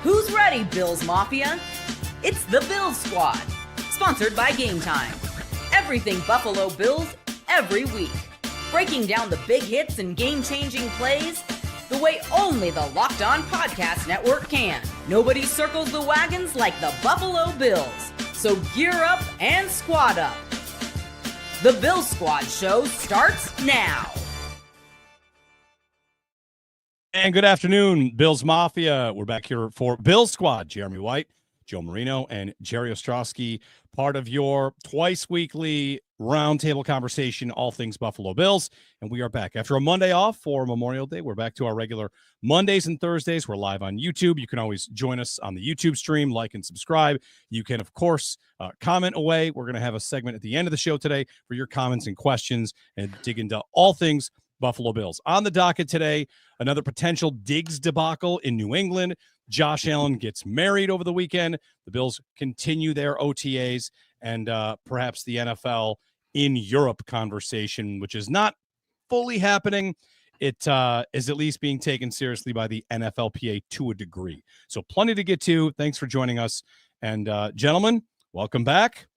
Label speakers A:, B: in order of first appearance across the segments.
A: Who's ready, Bills Mafia? It's the Bills Squad, sponsored by Game Time. Everything Buffalo Bills, every week. Breaking down the big hits and game-changing plays the way only the Locked On Podcast Network can. Nobody circles the wagons like the Buffalo Bills. So gear up and squad up. The Bills Squad show starts now.
B: And good afternoon, Bills Mafia. We're back here for Bills Squad. Jeremy White, Joe Marino, and Jerry Ostrowski, part of your twice-weekly roundtable conversation, all things Buffalo Bills. And we are back. After a Monday off for Memorial Day, we're back to our regular Mondays and Thursdays. We're live on YouTube. You can always join us on the YouTube stream, like and subscribe. You can, of course, comment away. We're going to have a segment at the end of the show today for your comments and questions and dig into all things Buffalo Bills. On the docket today, another potential Diggs debacle in New England. Josh Allen gets married over the weekend. The Bills continue their OTAs and perhaps the NFL in Europe conversation, which is not fully happening. It is at least being taken seriously by the NFLPA to a degree. So plenty to get to. Thanks for joining us. And gentlemen, welcome back.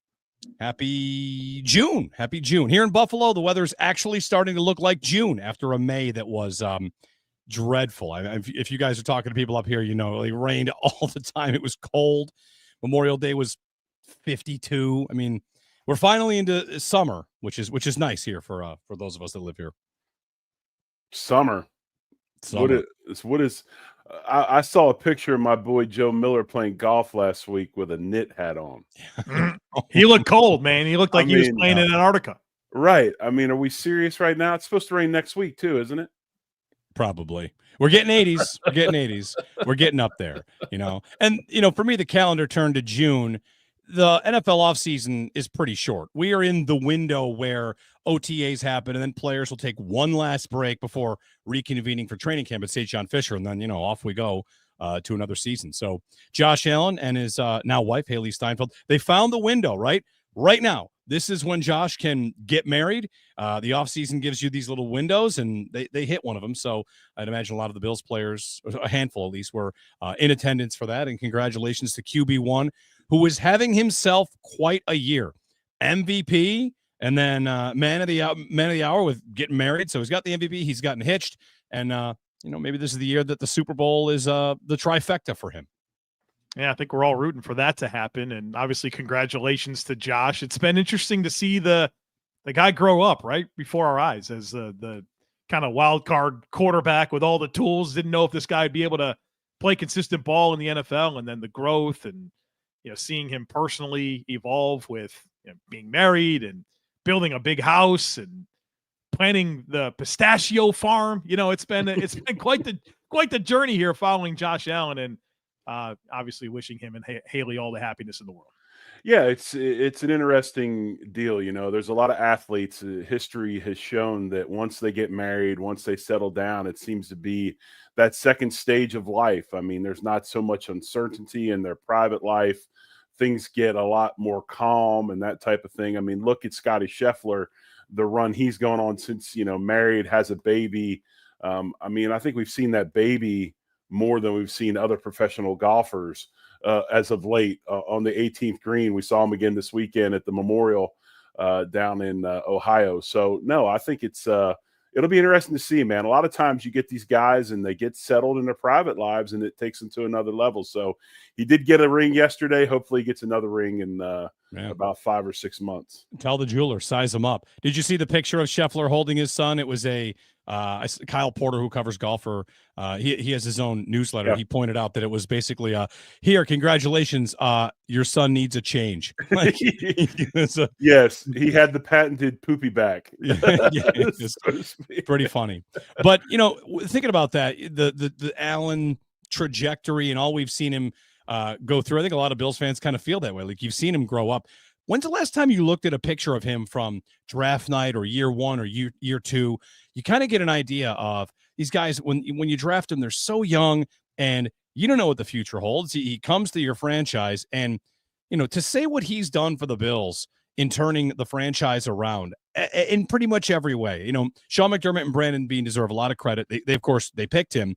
B: Happy June. Happy June. Here in Buffalo, the weather's actually starting to look like June after a May that was dreadful. If you guys are talking to people up here, you know, it rained all the time. It was cold. Memorial Day was 52. I mean, we're finally into summer, which is nice here for those of us that live here.
C: Summer. What is I saw a picture of my boy Joe Miller playing golf last week with a knit hat on.
D: He looked cold, man. He looked like he was playing in Antarctica.
C: Right. I mean, are we serious right now? It's supposed to rain next week too, isn't it?
B: Probably. We're getting 80s. We're getting 80s. We're getting up there, you know. And, you know, for me, the calendar turned to June. The NFL offseason is pretty short. We are in the window where OTAs happen, and then players will take one last break before reconvening for training camp at St. John Fisher, and then, you know, off we go to another season. So Josh Allen and his now wife, Haley Steinfeld, they found the window, right? Right now, this is when Josh can get married. The offseason gives you these little windows, and they hit one of them. So I'd imagine a lot of the Bills players, a handful at least, were in attendance for that. And congratulations to QB1, who is having himself quite a year. MVP, and then man of the hour with getting married. So he's got the MVP. He's gotten hitched. And, you know, maybe this is the year that the Super Bowl is the trifecta for him.
D: Yeah, I think we're all rooting for that to happen. And obviously, congratulations to Josh. It's been interesting to see the guy grow up right before our eyes as the kind of wild card quarterback with all the tools. Didn't know if this guy would be able to play consistent ball in the NFL, and then the growth and, you know, seeing him personally evolve with, you know, being married and building a big house and planting the pistachio farm. You know, it's been quite the journey here following Josh Allen, and obviously wishing him and Haley all the happiness in the world.
C: Yeah, it's an interesting deal. You know, there's a lot of athletes. History has shown that once they get married, once they settle down, it seems to be that second stage of life. I mean, there's not so much uncertainty in their private life. Things get a lot more calm and that type of thing. I mean, look at Scotty Scheffler, the run he's gone on since, you know, married, has a baby. I mean, I think we've seen that baby more than we've seen other professional golfers as of late. On the 18th green, we saw him again this weekend at the Memorial down in Ohio. So, no, I think it'll be interesting to see, man. A lot of times you get these guys and they get settled in their private lives and it takes them to another level. So he did get a ring yesterday. Hopefully he gets another ring in about 5 or 6 months.
B: Tell the jeweler, size him up. Did you see the picture of Scheffler holding his son? It was Kyle Porter, who covers golf for, he has his own newsletter. Yeah. He pointed out that it was basically, here, congratulations, your son needs a change. Like,
C: yes, he had the patented poopy back.
B: Yeah, it's pretty funny. But, you know, thinking about that, the Allen trajectory and all we've seen him go through, I think a lot of Bills fans kind of feel that way. Like, you've seen him grow up. When's the last time you looked at a picture of him from draft night or year one or year two? You kind of get an idea of these guys. When you draft them, they're so young and you don't know what the future holds. He comes to your franchise, and, you know, to say what he's done for the Bills in turning the franchise around in pretty much every way. You know, Sean McDermott and Brandon Beane deserve a lot of credit. They of course, they picked him.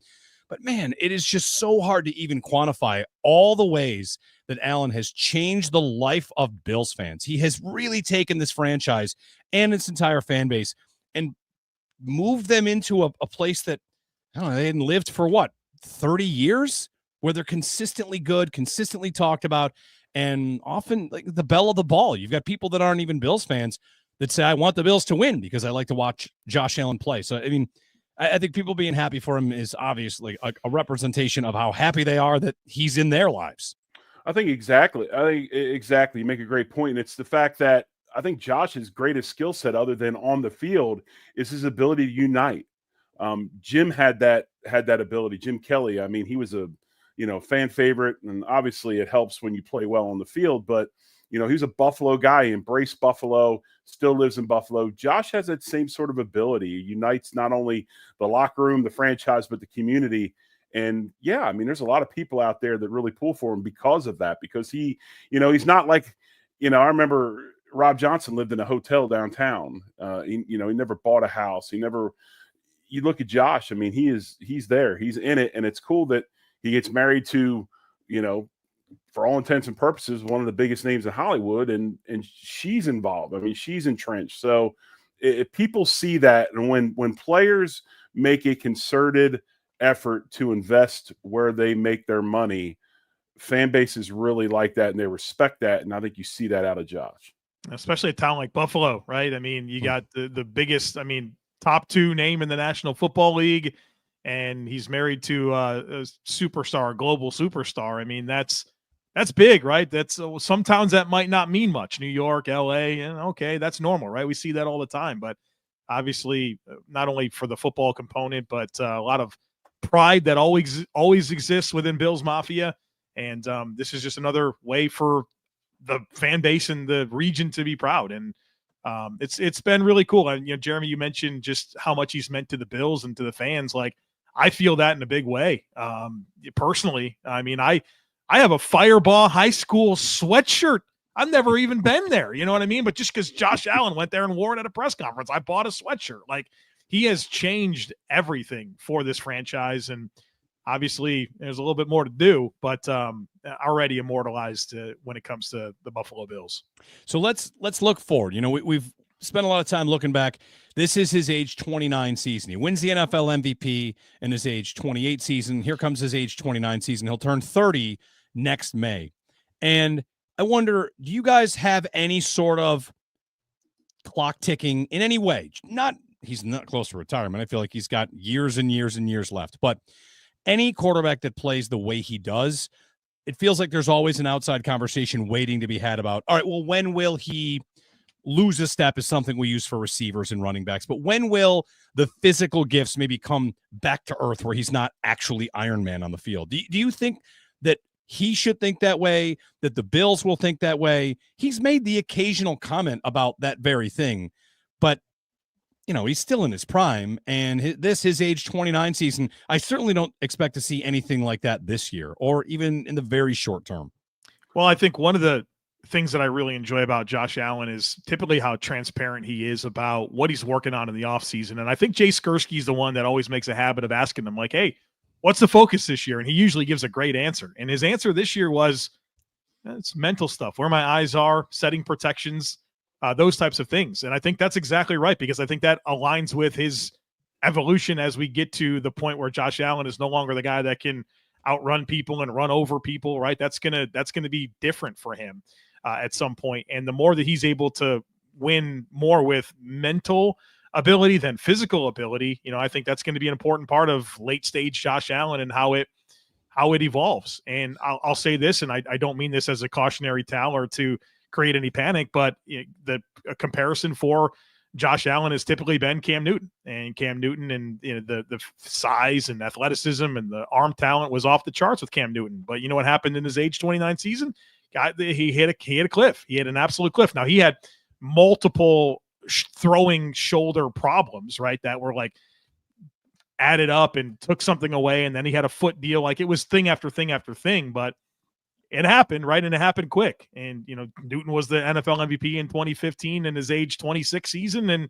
B: But man, it is just so hard to even quantify all the ways that Allen has changed the life of Bills fans. He has really taken this franchise and its entire fan base and moved them into a place that, I don't know, they hadn't lived for what, 30 years, where they're consistently good, consistently talked about, and often like the belle of the ball. You've got people that aren't even Bills fans that say, I want the Bills to win because I like to watch Josh Allen play. So, I mean, I think people being happy for him is obviously a representation of how happy they are that he's in their lives.
C: I think exactly. You make a great point. And it's the fact that I think Josh's greatest skill set, other than on the field, is his ability to unite. Jim had that ability. Jim Kelly. I mean, he was a fan favorite, and obviously it helps when you play well on the field. But he's a Buffalo guy. He embraced Buffalo. Still lives in Buffalo. Josh has that same sort of ability. He unites not only the locker room, the franchise, but the community. And yeah, I mean, there's a lot of people out there that really pull for him because of that. Because he, he's not like, I remember Rob Johnson lived in a hotel downtown. He never bought a house. You look at Josh. I mean, he's there. He's in it, and it's cool that he gets married to, for all intents and purposes, one of the biggest names in Hollywood, and she's involved. I mean, she's entrenched. So if people see that, and when players make a concerted effort to invest where they make their money, fan bases really like that and they respect that. And I think you see that out of Josh.
D: Especially a town like Buffalo, right? I mean, you got the biggest, top 2 name in the National Football League, and he's married to a superstar, a global superstar. I mean, that's big, right? That's some towns that might not mean much. New York, LA, and okay, that's normal, right? We see that all the time. But obviously, not only for the football component, but a lot of pride that always exists within Bills Mafia. And this is just another way for the fan base and the region to be proud. And it's been really cool. And Jeremy, you mentioned just how much he's meant to the Bills and to the fans. Like, I feel that in a big way. Personally, I mean, I have a Fireball High School sweatshirt. I've never even been there. You know what I mean? But just because Josh Allen went there and wore it at a press conference, I bought a sweatshirt. Like, he has changed everything for this franchise. And obviously there's a little bit more to do, but already immortalized when it comes to the Buffalo Bills.
B: So let's look forward. We've spent a lot of time looking back. This is his age 29 season. He wins the NFL MVP in his age 28 season. Here comes his age 29 season. He'll turn 30 next May. And I wonder, do you guys have any sort of clock ticking in any way? He's not close to retirement. I feel like he's got years and years and years left. But any quarterback that plays the way he does, it feels like there's always an outside conversation waiting to be had about, all right, well, when will he lose a step is something we use for receivers and running backs. But when will the physical gifts maybe come back to earth where he's not actually Iron Man on the field? Do you think that he should think that way, that the Bills will think that way? He's made the occasional comment about that very thing, but he's still in his prime, and his age 29 season, I certainly don't expect to see anything like that this year or even in the very short term.
D: Well, I think one of the things that I really enjoy about Josh Allen is typically how transparent he is about what he's working on in the offseason. And I think Jay Skursky is the one that always makes a habit of asking him, like, hey, what's the focus this year? And he usually gives a great answer. And his answer this year was, it's mental stuff, where my eyes are, setting protections, those types of things. And I think that's exactly right, because I think that aligns with his evolution as we get to the point where Josh Allen is no longer the guy that can outrun people and run over people, right? That's gonna be different for him at some point. And the more that he's able to win more with mental ability than physical ability, I think that's going to be an important part of late stage Josh Allen and how it evolves. And I'll say this, and I don't mean this as a cautionary tale or to create any panic, but the comparison for Josh Allen has typically been Cam Newton, and the size and athleticism and the arm talent was off the charts with Cam Newton. But you know what happened in his age 29 season? He hit a cliff. He had an absolute cliff. Now, he had multiple throwing shoulder problems, right, that were like added up and took something away, and then he had a foot deal. Like, it was thing after thing after thing, but it happened, right? And it happened quick. And, Newton was the NFL MVP in 2015 in his age 26 season. And,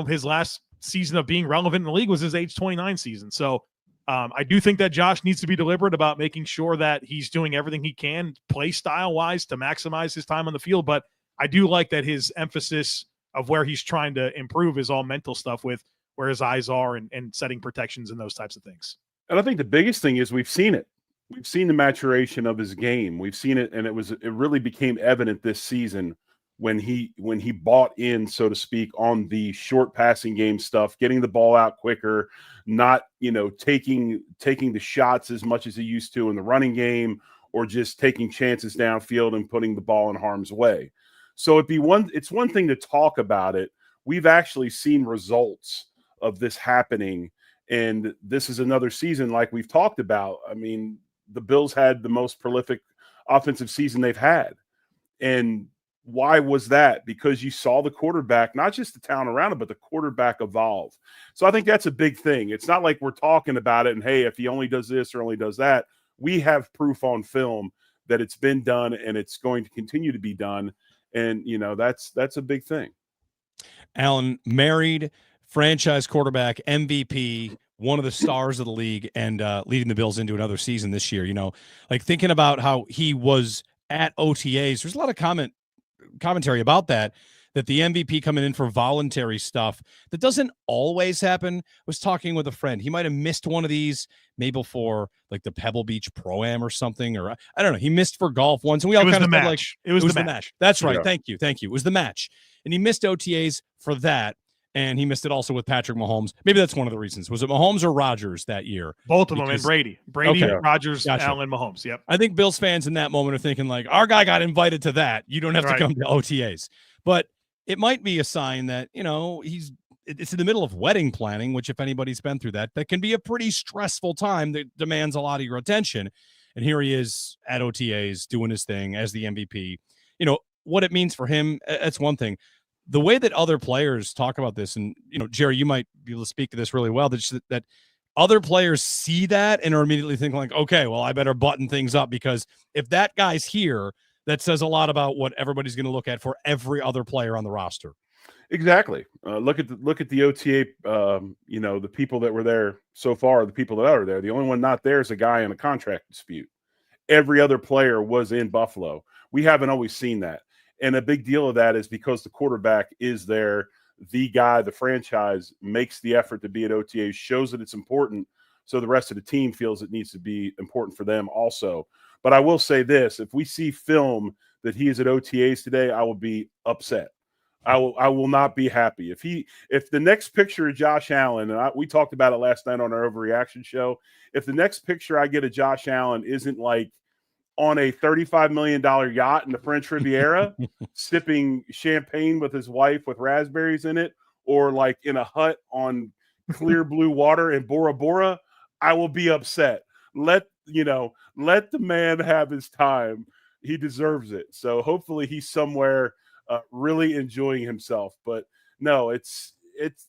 D: his last season of being relevant in the league was his age 29 season. So I do think that Josh needs to be deliberate about making sure that he's doing everything he can play style wise to maximize his time on the field. But I do like that his emphasis of where he's trying to improve is all mental stuff with where his eyes are and setting protections and those types of things.
C: And I think the biggest thing is we've seen it. We've seen the maturation of his game. We've seen it, and it really became evident this season when he bought in, so to speak, on the short passing game stuff, getting the ball out quicker, not taking the shots as much as he used to in the running game, or just taking chances downfield and putting the ball in harm's way. So it's one thing to talk about it. We've actually seen results of this happening, and this is another season like we've talked about. I mean, the Bills had the most prolific offensive season they've had. And why was that? Because you saw the quarterback, not just the talent around him, but the quarterback evolve. So I think that's a big thing. It's not like we're talking about it and, hey, if he only does this or only does that. We have proof on film that it's been done and it's going to continue to be done. And, that's a big thing.
B: Alan, married, franchise quarterback, MVP, one of the stars of the league, and leading the Bills into another season this year. Like thinking about how he was at OTAs, there's a lot of commentary about that the MVP coming in for voluntary stuff that doesn't always happen. I was talking with a friend. He might have missed one of these maybe for like the Pebble Beach Pro-Am or something, or I don't know. He missed for golf once, and we all kind of said, like, it was the match. That's right. Yeah. Thank you. It was the match. And he missed OTAs for that. And he missed it also with Patrick Mahomes. Maybe that's one of the reasons. Was it Mahomes or Rodgers that year?
D: Both of them, and Brady, okay. Rodgers, gotcha. Allen, Mahomes. Yep.
B: I think Bills fans in that moment are thinking like, our guy got invited to that. You don't have to come to OTAs. But it might be a sign that, it's in the middle of wedding planning, which if anybody's been through that can be a pretty stressful time that demands a lot of your attention. And here he is at OTAs doing his thing as the MVP. What it means for him, that's one thing. The way that other players talk about this, and, Jerry, you might be able to speak to this really well, that other players see that and are immediately thinking like, okay, well, I better button things up, because if that guy's here, that says a lot about what everybody's going to look at for every other player on the roster.
C: Exactly. Look at the OTA, the people that were there so far, the people that are there. The only one not there is a guy in a contract dispute. Every other player was in Buffalo. We haven't always seen that. And a big deal of that is because the quarterback is there, the guy, the franchise makes the effort to be at OTAs, shows that it's important, so the rest of the team feels it needs to be important for them also. But I will say this, if we see film that he is at OTAs today, I will be upset. I will not be happy. If the next picture of Josh Allen, and we talked about it last night on our Overreaction show, if the next picture I get of Josh Allen isn't like on a $35 million yacht in the French Riviera, sipping champagne with his wife with raspberries in it, or like in a hut on clear blue water in Bora Bora, I will be upset. Let the man have his time. He deserves it. So hopefully he's somewhere really enjoying himself. But no, it's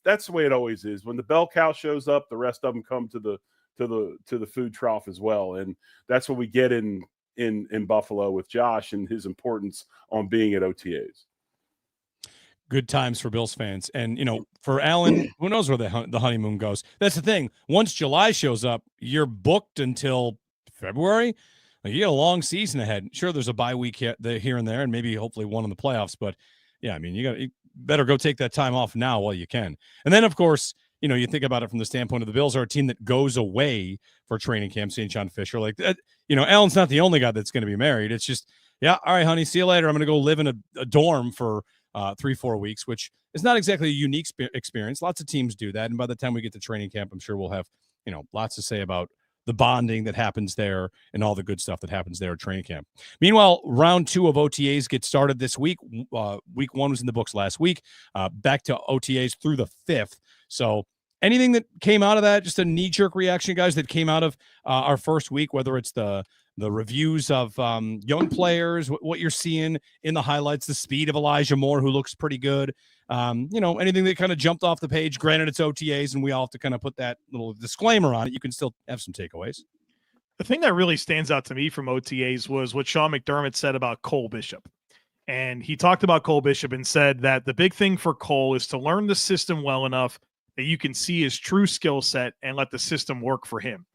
C: that's the way it always is. When the bell cow shows up, the rest of them come to the food trough as well, and that's what we get in Buffalo with Josh and his importance on being at OTAs.
B: Good times for Bills fans. And, for Allen, who knows where the honeymoon goes? That's the thing. Once July shows up, you're booked until February. Like, you got a long season ahead. Sure, there's a bye week here and there, and maybe hopefully one in the playoffs. But, yeah, I mean, you better go take that time off now while you can. And then, of course, you think about it from the standpoint of the Bills are a team that goes away for training camp, St. John Fisher. Like, Allen's not the only guy that's going to be married. It's just, yeah, all right, honey, see you later. I'm going to go live in a dorm for 3-4 weeks, which is not exactly a unique experience. Lots of teams do that. And by the time we get to training camp, I'm sure we'll have, lots to say about the bonding that happens there and all the good stuff that happens there at training camp. Meanwhile, round 2 of OTAs gets started this week. Week 1 was in the books last week. Back to OTAs through the 5th. So anything that came out of that, just a knee-jerk reaction, guys, that came out of our first week, whether it's the reviews of young players, what you're seeing in the highlights, the speed of Elijah Moore, who looks pretty good. Anything that kind of jumped off the page. Granted, it's OTAs, and we all have to kind of put that little disclaimer on it. You can still have some takeaways.
D: The thing that really stands out to me from OTAs was what Sean McDermott said about Cole Bishop. And he talked about Cole Bishop and said that the big thing for Cole is to learn the system well enough that you can see his true skill set and let the system work for him.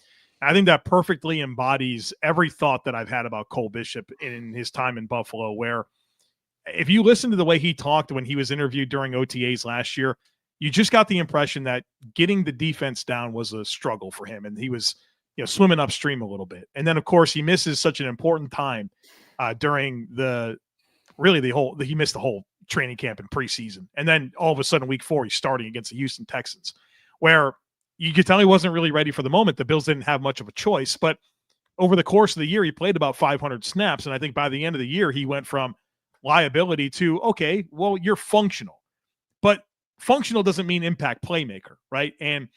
D: I think that perfectly embodies every thought that I've had about Cole Bishop in his time in Buffalo, where if you listen to the way he talked when he was interviewed during OTAs last year, you just got the impression that getting the defense down was a struggle for him. And he was, swimming upstream a little bit. And then, of course, he misses such an important time during he missed the whole training camp and preseason. And then all of a sudden, week 4, he's starting against the Houston Texans, where you could tell he wasn't really ready for the moment. The Bills didn't have much of a choice, but over the course of the year, he played about 500 snaps. And I think by the end of the year, he went from liability to, okay, well, you're functional, but functional doesn't mean impact playmaker, right? And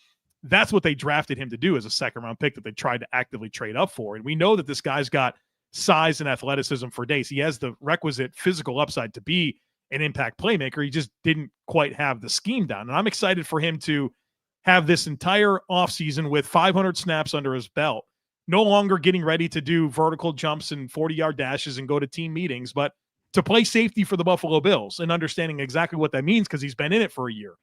D: that's what they drafted him to do as a second-round pick that they tried to actively trade up for. And we know that this guy's got size and athleticism for days. He has the requisite physical upside to be an impact playmaker. He just didn't quite have the scheme down. And I'm excited for him to have this entire offseason with 500 snaps under his belt, no longer getting ready to do vertical jumps and 40-yard dashes and go to team meetings, but to play safety for the Buffalo Bills and understanding exactly what that means because he's been in it for a year.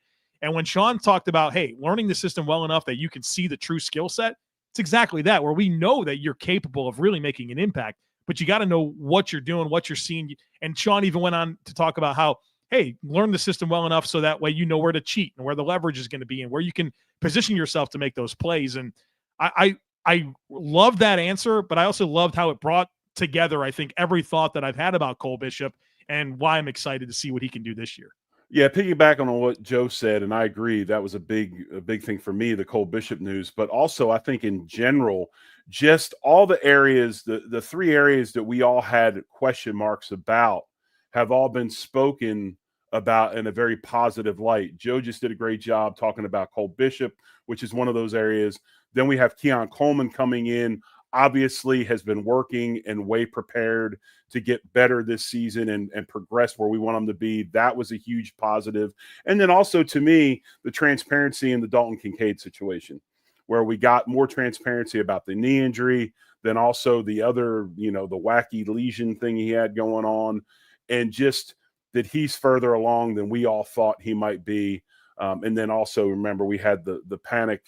D: And when Sean talked about, hey, learning the system well enough that you can see the true skill set, it's exactly that, where we know that you're capable of really making an impact, but you got to know what you're doing, what you're seeing. And Sean even went on to talk about how, hey, learn the system well enough so that way you know where to cheat and where the leverage is going to be and where you can position yourself to make those plays. And I love that answer, but I also loved how it brought together, I think, every thought that I've had about Cole Bishop and why I'm excited to see what he can do this year.
C: Yeah, piggyback on what Joe said, and I agree, that was a big thing for me, the Cole Bishop news. But also, I think in general, just all the areas, the 3 areas that we all had question marks about have all been spoken about in a very positive light. Joe just did a great job talking about Cole Bishop, which is one of those areas. Then we have Keon Coleman coming in, obviously has been working and way prepared to get better this season and progress where we want him to be. That was a huge positive. And then also, to me, the transparency in the Dalton Kincaid situation, where we got more transparency about the knee injury, then also the other, the wacky lesion thing he had going on, and just that he's further along than we all thought he might be. And then also, remember, we had the panic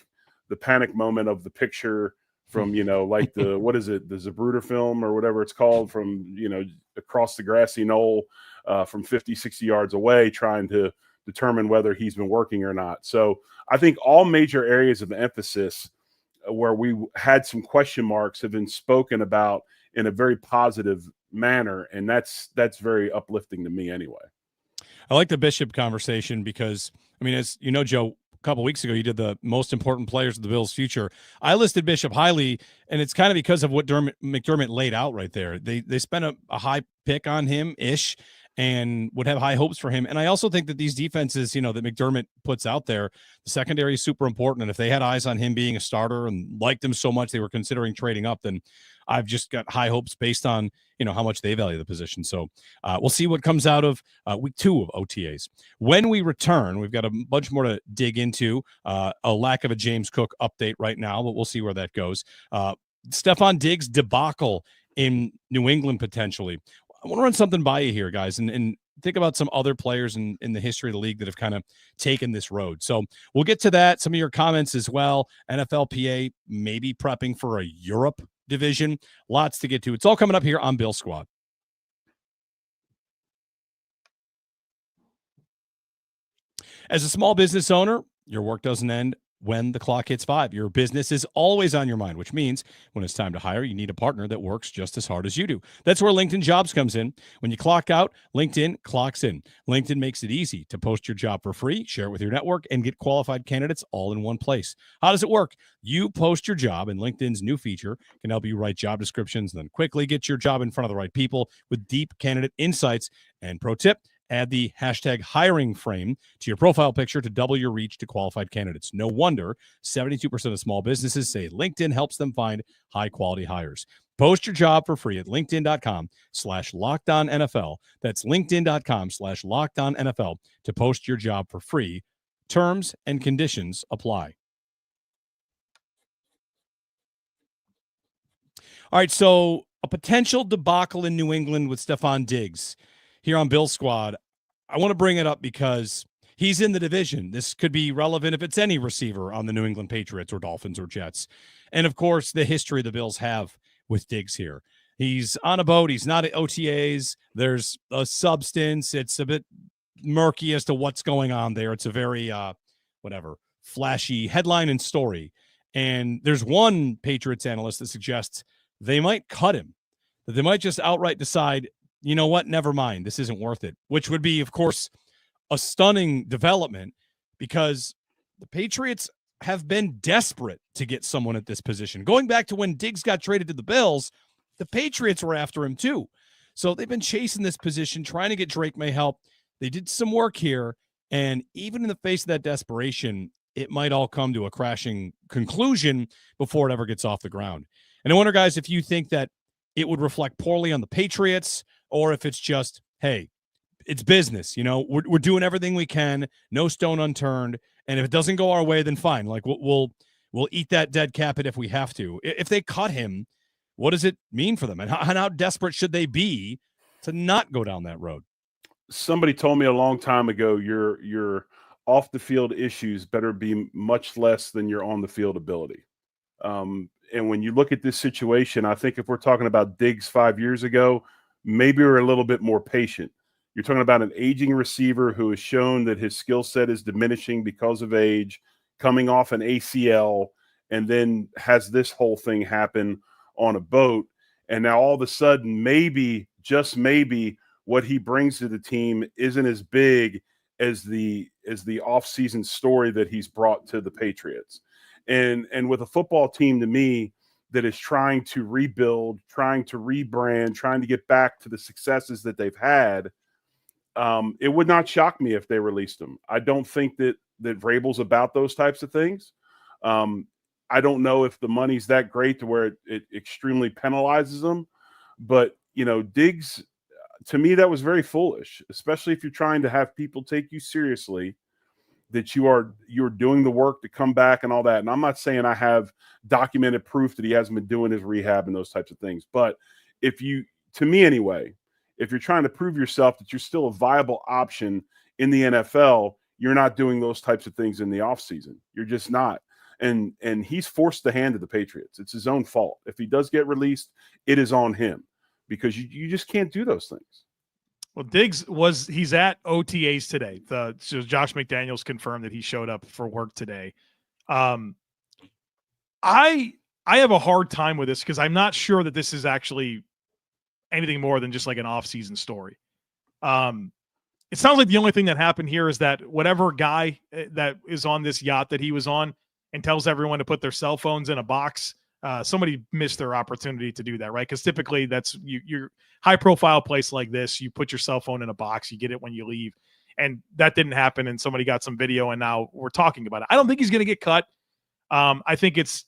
C: moment of the picture from, like what is it, the Zapruder film or whatever it's called, from, across the grassy knoll from 50, 60 yards away, trying to determine whether he's been working or not. So I think all major areas of emphasis where we had some question marks have been spoken about in a very positive manner. And that's very uplifting to me anyway.
B: I like the Bishop conversation because, as you know, Joe, a couple of weeks ago, you did the most important players of the Bills' future. I listed Bishop highly, and it's kind of because of what McDermott laid out right there. They spent a high pick on him-ish and would have high hopes for him. And I also think that these defenses, that McDermott puts out there, the secondary is super important. And if they had eyes on him being a starter and liked him so much they were considering trading up, then I've just got high hopes based on, how much they value the position. So we'll see what comes out of week 2 of OTAs. When we return, we've got a bunch more to dig into, a lack of a James Cook update right now, but we'll see where that goes. Stefon Diggs debacle in New England potentially. I want to run something by you here, guys, and think about some other players in the history of the league that have kind of taken this road. So we'll get to that. Some of your comments as well. NFLPA maybe prepping for a Europe division. Lots to get to. It's all coming up here on Bill Squad. As a small business owner, your work doesn't end when the clock hits 5. Your business is always on your mind, which means when it's time to hire, you need a partner that works just as hard as you do. That's where LinkedIn Jobs comes in. When you clock out, LinkedIn clocks in. LinkedIn makes it easy to post your job for free, share it with your network, and get qualified candidates all in one place. How does it work? You post your job, and LinkedIn's new feature can help you write job descriptions and then quickly get your job in front of the right people with deep candidate insights. And pro tip, add the hashtag hiring frame to your profile picture to double your reach to qualified candidates. No wonder 72% of small businesses say LinkedIn helps them find high quality hires. Post your job for free at linkedin.com/LockedOnNFL. That's linkedin.com/LockedOnNFL to post your job for free. Terms and conditions apply. All right, so a potential debacle in New England with Stefon Diggs. Here on Bill Squad, I want to bring it up because he's in the division. This could be relevant if it's any receiver on the New England Patriots or Dolphins or Jets. And, of course, the history the Bills have with Diggs here. He's on a boat. He's not at OTAs. There's a substance. It's a bit murky as to what's going on there. It's a very, flashy headline and story. And there's one Patriots analyst that suggests they might cut him, that they might just outright decide, you know what, never mind, this isn't worth it, which would be, of course, a stunning development because the Patriots have been desperate to get someone at this position. Going back to when Diggs got traded to the Bills, the Patriots were after him too. So they've been chasing this position, trying to get Drake May help. They did some work here, and even in the face of that desperation, it might all come to a crashing conclusion before it ever gets off the ground. And I wonder, guys, if you think that it would reflect poorly on the Patriots or if it's just, hey, it's business. You know, we're doing everything we can, no stone unturned. And if it doesn't go our way, then fine. Like we'll eat that dead capit if we have to. If they cut him, what does it mean for them? And how desperate should they be to not go down that road?
C: Somebody told me a long time ago, your off the field issues better be much less than your on the field ability. And when you look at this situation, I think if we're talking about Diggs 5 years ago, maybe we're a little bit more patient. You're talking about an aging receiver who has shown that his skill set is diminishing because of age, coming off an ACL, and then has this whole thing happen on a boat. And now all of a sudden, maybe, just maybe, what he brings to the team isn't as big as the offseason story that he's brought to the Patriots. And with a football team, to me, that is trying to rebuild, trying to rebrand, trying to get back to the successes that they've had, it would not shock me if they released him. I don't think that Vrabel's about those types of things. I don't know if the money's that great to where it extremely penalizes them. But, you know, Diggs, to me, that was very foolish, especially if you're trying to have people take you seriously, that you're doing the work to come back and all that. And I'm not saying I have documented proof that he hasn't been doing his rehab and those types of things. But to me anyway, if you're trying to prove yourself that you're still a viable option in the NFL, you're not doing those types of things in the offseason. You're just not. And he's forced the hand of the Patriots. It's his own fault. If he does get released, it is on him because you just can't do those things.
D: Well, Diggs he's at OTAs today. So Josh McDaniels confirmed that he showed up for work today. I have a hard time with this because I'm not sure that this is actually anything more than just like an off-season story. It sounds like the only thing that happened here is that whatever guy that is on this yacht that he was on and tells everyone to put their cell phones in a box, somebody missed their opportunity to do that, right? Because typically that's your high-profile place like this, you put your cell phone in a box, you get it when you leave, and that didn't happen, and somebody got some video, and now we're talking about it. I don't think he's going to get cut. I think it's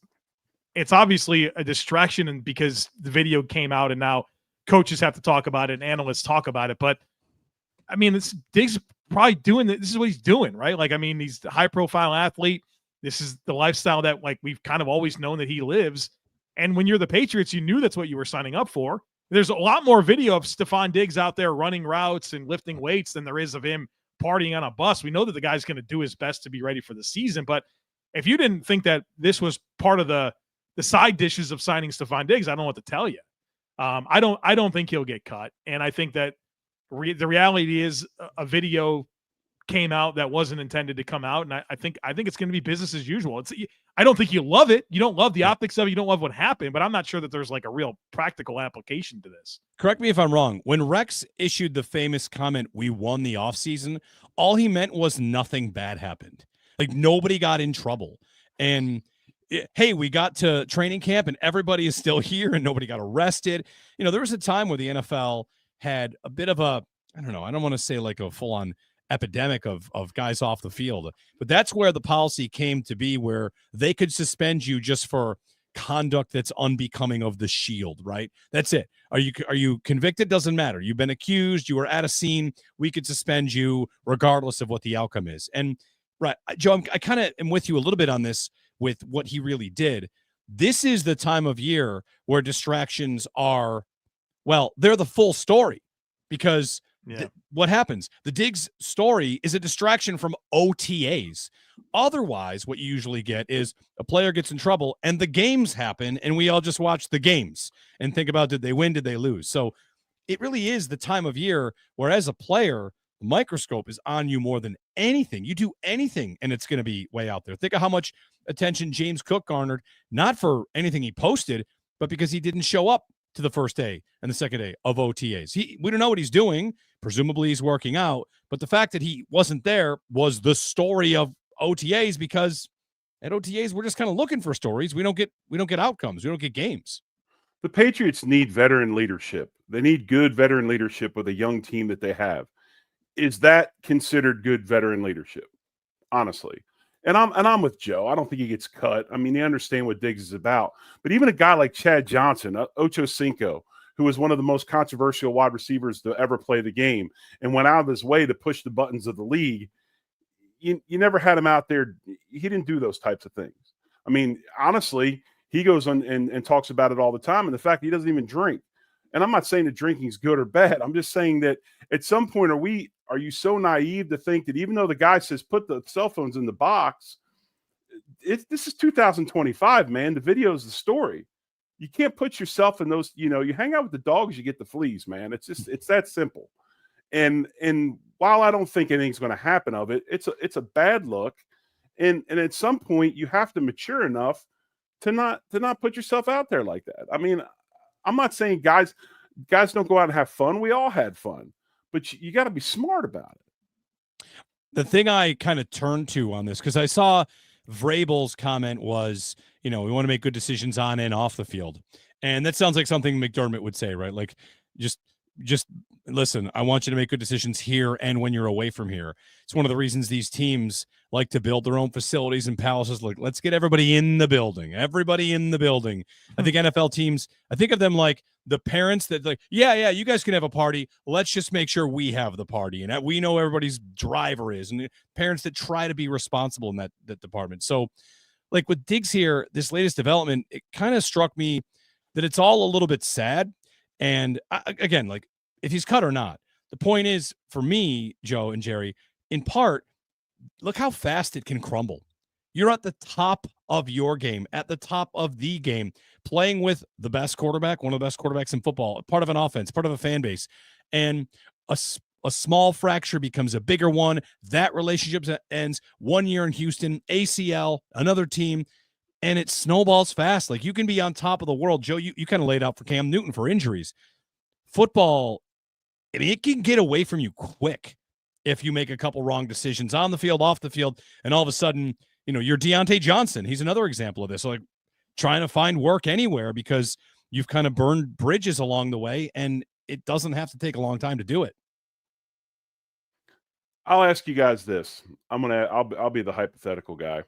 D: obviously a distraction, and because the video came out, and now coaches have to talk about it, and analysts talk about it. But I mean, Diggs probably doing this is what he's doing, right? Like, I mean, he's a high-profile athlete. This is the lifestyle that, like, we've kind of always known that he lives. And when you're the Patriots, you knew that's what you were signing up for. There's a lot more video of Stefon Diggs out there running routes and lifting weights than there is of him partying on a bus. We know that the guy's going to do his best to be ready for the season. But if you didn't think that this was part of the side dishes of signing Stefon Diggs, I don't know what to tell you. I don't think he'll get cut. And I think that the reality is a video came out that wasn't intended to come out, and I think it's going to be business as usual. I don't think you love it. You don't love the optics of it. You don't love what happened, but I'm not sure that there's like a real practical application to this.
B: Correct me if I'm wrong. When Rex issued the famous comment, "We won the offseason," all he meant was nothing bad happened. Like nobody got in trouble, and hey, we got to training camp and everybody is still here and nobody got arrested. You know, there was a time where the NFL had a bit of a, I don't know, I don't want to say like a full-on epidemic of guys off the field, but that's where the policy came to be, where they could suspend you just for conduct that's unbecoming of the shield, right? That's it. Are you convicted? Doesn't matter. You've been accused, you were at a scene, we could suspend you regardless of what the outcome is. And right, Joe, I kind of am with you a little bit on this with what he really did. This is the time of year where distractions are, well, they're the full story, because
D: Yeah.
B: What happens? The Diggs story is a distraction from OTAs. Otherwise, what you usually get is a player gets in trouble and the games happen and we all just watch the games and think about, did they win? Did they lose? So it really is the time of year where, as a player, the microscope is on you more than anything. You do anything and it's going to be way out there. Think of how much attention James Cook garnered, not for anything he posted, but because he didn't show up to the first day and the second day of OTAs. We don't know what he's doing. Presumably he's working out, but the fact that he wasn't there was the story of OTAs, because at OTAs we're just kind of looking for stories. We don't get outcomes. We don't get games.
C: The Patriots need veteran leadership. They need good veteran leadership with a young team that they have. Is that considered good veteran leadership? Honestly. And I'm with Joe. I don't think he gets cut. I mean, they understand what Diggs is about. But even a guy like Chad Johnson, Ocho Cinco, who was one of the most controversial wide receivers to ever play the game and went out of his way to push the buttons of the league, you never had him out there. He didn't do those types of things. I mean, honestly, he goes on and talks about it all the time. And the fact he doesn't even drink. And I'm not saying that drinking is good or bad. I'm just saying that at some point, are you so naive to think that even though the guy says put the cell phones in the box, this is 2025, man. The video is the story. You can't put yourself in those, you hang out with the dogs, you get the fleas, man. It's that simple. And while I don't think anything's going to happen of it, it's a bad look. And at some point you have to mature enough to not put yourself out there like that. I mean, I'm not saying guys don't go out and have fun. We all had fun, but you got to be smart about it.
B: The thing I kind of turned to on this, because I saw Vrabel's comment was, we want to make good decisions on and off the field. And that sounds like something McDermott would say, right? Like, just listen, I want you to make good decisions here and when you're away from here. It's one of the reasons these teams like to build their own facilities and palaces. Like, let's get everybody in the building. Everybody in the building. I think NFL teams, I think of them like the parents that like, yeah, you guys can have a party. Let's just make sure we have the party. And we know everybody's driver is. And parents that try to be responsible in that department. So, like with Diggs here, this latest development, it kind of struck me that it's all a little bit sad. And again, like if he's cut or not, the point is for me, Joe and Jerry, in part, look how fast it can crumble. You're at the top of your game, at the top of the game, playing with the best quarterback, one of the best quarterbacks in football, part of an offense, part of a fan base. And a small fracture becomes a bigger one. That relationship ends. 1 year in Houston, ACL, another team, and it snowballs fast. Like you can be on top of the world. Joe, you kind of laid out for Cam Newton for injuries. Football, I mean, it can get away from you quick if you make a couple wrong decisions on the field, off the field, and all of a sudden, you're Deontay Johnson. He's another example of this, like trying to find work anywhere because you've kind of burned bridges along the way, and it doesn't have to take a long time to do it.
C: I'll ask you guys this. I'll be the hypothetical guy.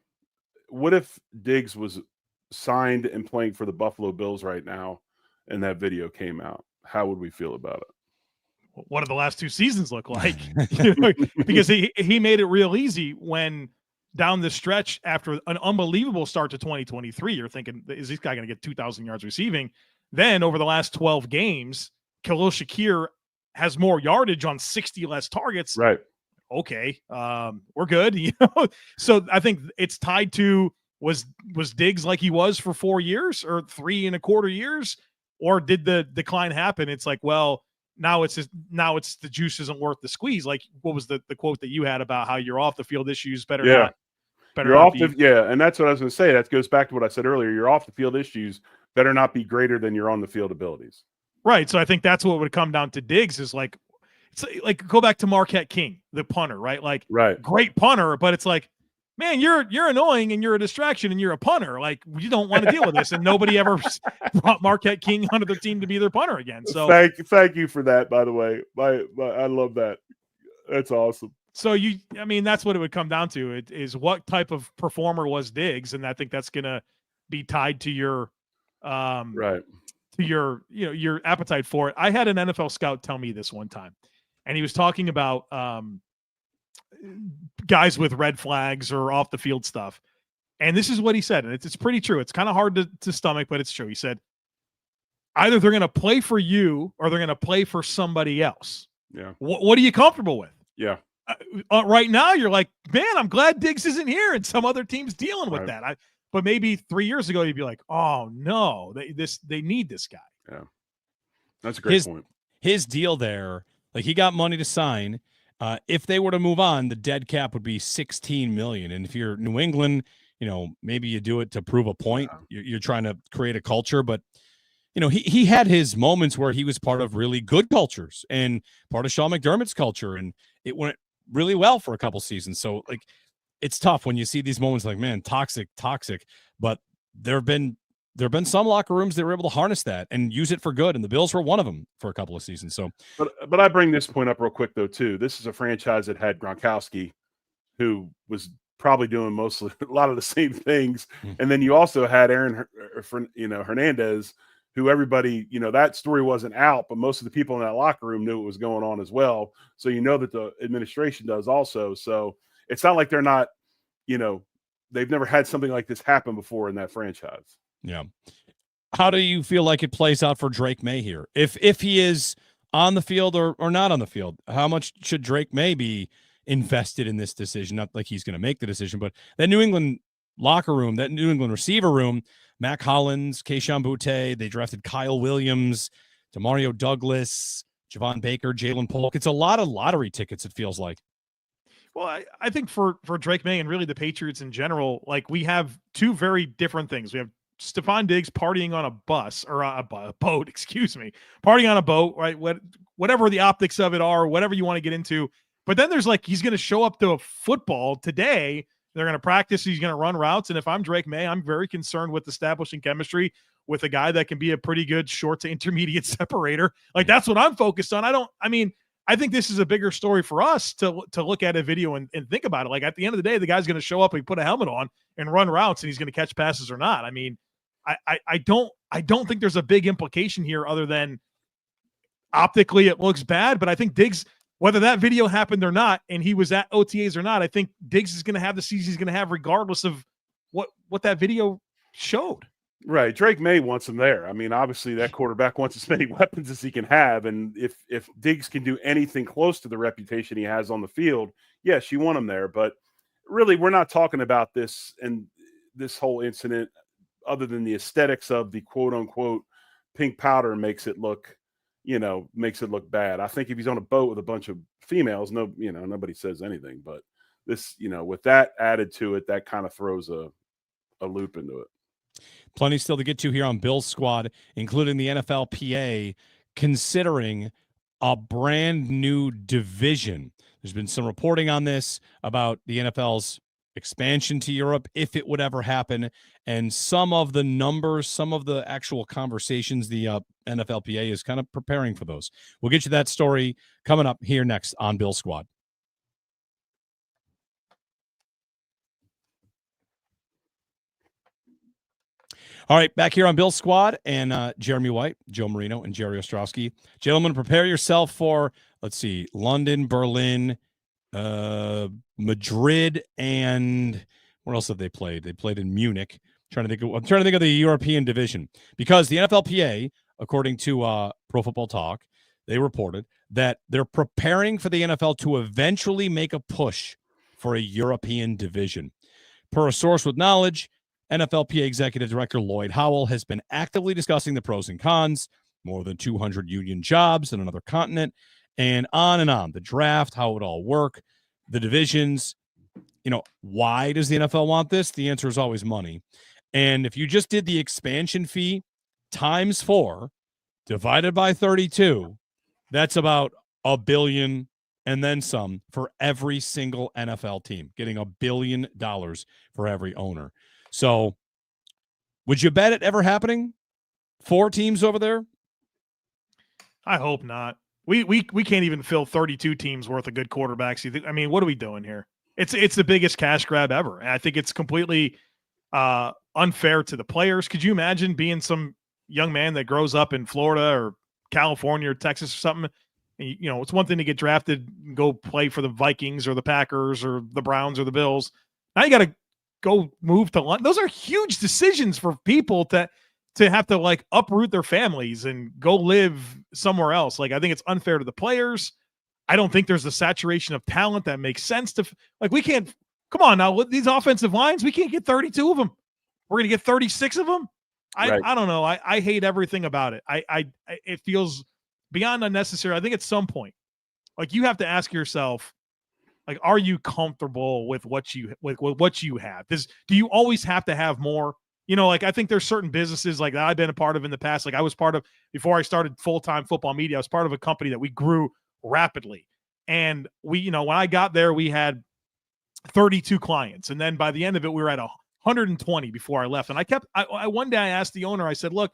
C: What if Diggs was signed and playing for the Buffalo Bills right now and that video came out? How would we feel about it?
D: What do the last two seasons look like? Because he made it real easy when down the stretch after an unbelievable start to 2023, you're thinking, is this guy going to get 2,000 yards receiving? Then over the last 12 games, Khalil Shakir has more yardage on 60 less targets.
C: Right.
D: Okay, we're good. So I think it's tied to was Diggs like he was for 4 years or 3.25 years, or did the decline happen? It's like, well, now it's the juice isn't worth the squeeze. Like what was the quote that you had about how you're off the field issues better not
C: and that's what I was going to say. That goes back to what I said earlier. Your off the field issues better not be greater than your on the field abilities.
D: Right. So I think that's what would come down to Diggs is like. It's like go back to Marquette King, the punter, right? Like,
C: right.
D: Great punter, but it's like, man, you're annoying and you're a distraction and you're a punter. Like, you don't want to deal with this, and nobody ever brought Marquette King onto their team to be their punter again. So
C: thank you for that. By the way, I love that. That's awesome.
D: So that's what it would come down to. It is what type of performer was Diggs, and I think that's gonna be tied to your
C: right
D: to your appetite for it. I had an NFL scout tell me this one time. And he was talking about guys with red flags or off the field stuff. And this is what he said. And it's pretty true. It's kind of hard to stomach, but it's true. He said, either they're going to play for you or they're going to play for somebody else.
C: Yeah.
D: What are you comfortable with?
C: Yeah.
D: Right now, you're like, man, I'm glad Diggs isn't here, and some other team's dealing with that. But maybe 3 years ago, you'd be like, oh no, they need this guy.
C: Yeah, that's a great point.
B: His deal there, like he got money to sign. If they were to move on, the dead cap would be $16 million. And if you're New England, maybe you do it to prove a point. You're trying to create a culture, but he had his moments where he was part of really good cultures and part of Sean McDermott's culture, and it went really well for a couple seasons. So like, it's tough when you see these moments like, man, toxic, but there have been some locker rooms that were able to harness that and use it for good, and the Bills were one of them for a couple of seasons. So,
C: but I bring this point up real quick though too. This is a franchise that had Gronkowski, who was probably doing a lot of the same things, and then you also had Aaron, Hernandez, who everybody, that story wasn't out, but most of the people in that locker room knew what was going on as well. So that the administration does also. So it's not like they're not, they've never had something like this happen before in that franchise.
B: Yeah. How do you feel like it plays out for Drake May here? If he is on the field or not on the field, how much should Drake May be invested in this decision? Not like he's going to make the decision, but that New England locker room, that New England receiver room, Mac Hollins, Keyshawn Boutte, they drafted Kyle Williams, Demario Douglas, Javon Baker, Jalen Polk. It's a lot of lottery tickets, it feels like.
D: Well, I think for Drake May and really the Patriots in general, like we have two very different things. We have Stefon Diggs partying on a bus or a boat, partying on a boat, right? Whatever the optics of it are, whatever you want to get into. But then there's like, he's going to show up to a football today. They're going to practice. He's going to run routes. And if I'm Drake May, I'm very concerned with establishing chemistry with a guy that can be a pretty good short to intermediate separator. Like that's what I'm focused on. I think this is a bigger story for us to look at a video and think about it. Like at the end of the day, the guy's going to show up and put a helmet on and run routes and he's going to catch passes or not. I mean, I don't think there's a big implication here other than optically it looks bad, but I think Diggs, whether that video happened or not, and he was at OTAs or not, I think Diggs is going to have the season he's going to have regardless of what that video showed.
C: Right. Drake May wants him there. I mean, obviously that quarterback wants as many weapons as he can have. And if Diggs can do anything close to the reputation he has on the field, yes, you want him there. But really, we're not talking about this and this whole incident other than the aesthetics of the quote unquote pink powder makes it look bad. I think if he's on a boat with a bunch of females, nobody says anything. But this, with that added to it, that kind of throws a loop into it.
B: Plenty still to get to here on Bill's Squad, including the NFLPA considering a brand new division. There's been some reporting on this about the NFL's expansion to Europe, if it would ever happen, and some of the numbers, some of the actual conversations the NFLPA is kind of preparing for those. We'll get you that story coming up here next on Bill's Squad. All right, back here on Bill's Squad, and Jeremy White, Joe Marino, and Jerry Ostrowski. Gentlemen, prepare yourself for, London, Berlin, Madrid, and where else have they played? They played in Munich. I'm trying to think of the European division, because the NFLPA, according to Pro Football Talk, they reported that they're preparing for the NFL to eventually make a push for a European division. Per a source with knowledge, NFLPA Executive Director Lloyd Howell has been actively discussing the pros and cons, more than 200 union jobs in another continent, and on. The draft, how it would all work, the divisions. Why does the NFL want this? The answer is always money. And if you just did the expansion fee times 4 divided by 32, that's about $1 billion and then some for every single NFL team, getting $1 billion for every owner. So would you bet it ever happening? 4 teams over there?
D: I hope not. We can't even fill 32 teams worth of good quarterbacks. What are we doing here? It's the biggest cash grab ever. And I think it's completely unfair to the players. Could you imagine being some young man that grows up in Florida or California or Texas or something? And, it's one thing to get drafted and go play for the Vikings or the Packers or the Browns or the Bills. Now you got to go move to London. Those are huge decisions for people to have to uproot their families and go live somewhere else. I think it's unfair to the players. I don't think there's a saturation of talent that makes sense to like. We can't come on now with these offensive lines. We can't get 32 of them. We're gonna get 36 of them.
C: Right.
D: I don't know. I hate everything about it. It feels beyond unnecessary. I think at some point, like you have to ask yourself, like, are you comfortable with what you have? Do you always have to have more? You know, like I think there's certain businesses like that I've been a part of in the past. Like I was part of before I started full-time football media. I was part of a company that we grew rapidly, and we, when I got there, we had 32 clients, and then by the end of it, we were at 120 before I left. And I one day I asked the owner, I said, look,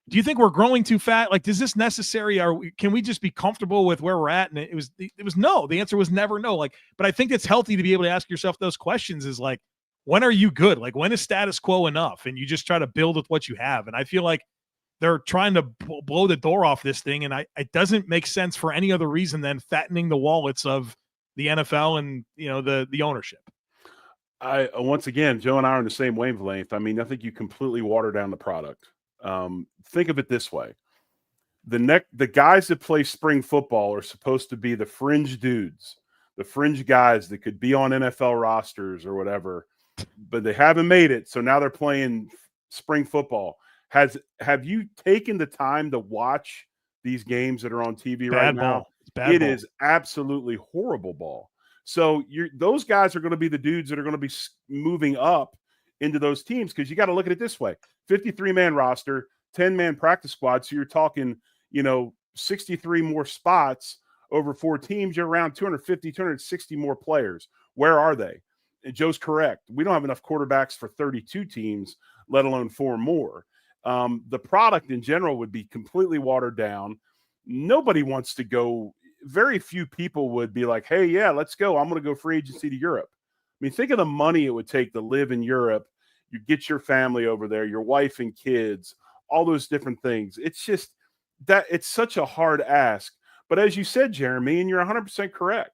D: do you think we're growing too fast? Like, is this necessary? Can we just be comfortable with where we're at? And it was no. The answer was never no. Like, but I think it's healthy to be able to ask yourself those questions is like, when are you good? Like, when is status quo enough? And you just try to build with what you have. And I feel like they're trying to blow the door off this thing. And it doesn't make sense for any other reason than fattening the wallets of the NFL and, the ownership.
C: Once again, Joe and I are in the same wavelength. I mean, I think you completely water down the product. Think of it this way. The guys that play spring football are supposed to be the fringe dudes, the fringe guys that could be on NFL rosters or whatever, but they haven't made it. So now they're playing spring football. Have you taken the time to watch these games that are on TV right now? It is absolutely horrible ball. So those guys are going to be the dudes that are going to be moving up into those teams, because you got to look at it this way: 53-man roster, 10-man practice squad. So you're talking, 63 more spots over 4 teams. You're around 250, 260 more players. Where are they? And Joe's correct. We don't have enough quarterbacks for 32 teams, let alone 4 more. The product in general would be completely watered down. Nobody wants to go. Very few people would be like, hey, yeah, let's go. I'm going to go free agency to Europe. I mean, think of the money it would take to live in Europe. You get your family over there, your wife and kids, all those different things. It's just that it's such a hard ask. But as you said, Jeremy, and you're 100% correct,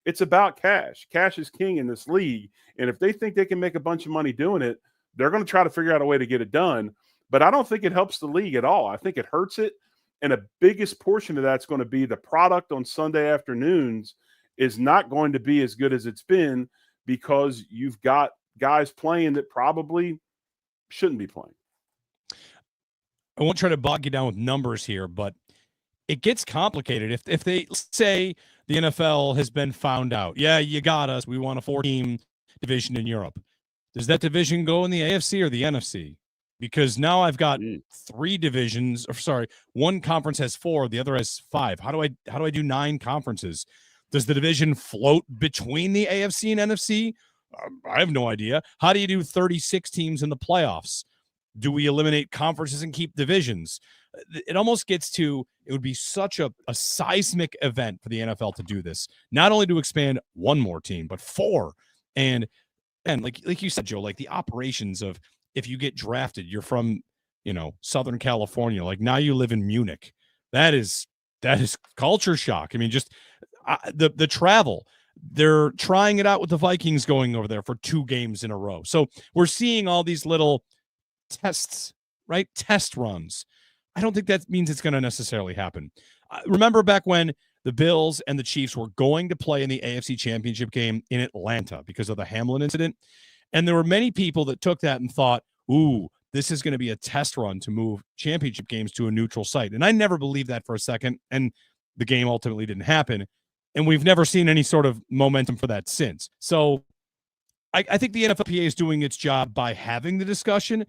C: it's about cash. Cash is king in this league. And if they think they can make a bunch of money doing it, they're going to try to figure out a way to get it done. But I don't think it helps the league at all. I think it hurts it. And a biggest portion of that's going to be the product on Sunday afternoons is not going to be as good as it's been, because you've got guys playing that probably shouldn't be playing.
B: I won't try to bog you down with numbers here, but it gets complicated. If they say the NFL has been found out, yeah, you got us, we want a 4-team division in Europe. Does that division go in the AFC or the NFC? Because now I've got 3 divisions, or sorry, one conference has 4, the other has 5. How do I do 9 conferences? Does the division float between the AFC and NFC? I have no idea. How do you do 36 teams in the playoffs? Do we eliminate conferences and keep divisions? It almost gets to, it would be such a seismic event for the NFL to do this. Not only to expand 1 more team, but 4. And like you said, Joe, like the operations of, if you get drafted, you're from, Southern California, like now you live in Munich. That is culture shock. I mean, just the travel. They're trying it out with the Vikings going over there for 2 games in a row. So we're seeing all these little tests, right? Test runs. I don't think that means it's going to necessarily happen. Remember back when the Bills and the Chiefs were going to play in the AFC Championship game in Atlanta because of the Hamlin incident? And there were many people that took that and thought, ooh, this is going to be a test run to move championship games to a neutral site. And I never believed that for a second. And the game ultimately didn't happen. And we've never seen any sort of momentum for that since. So I think the NFLPA is doing its job by having the discussion,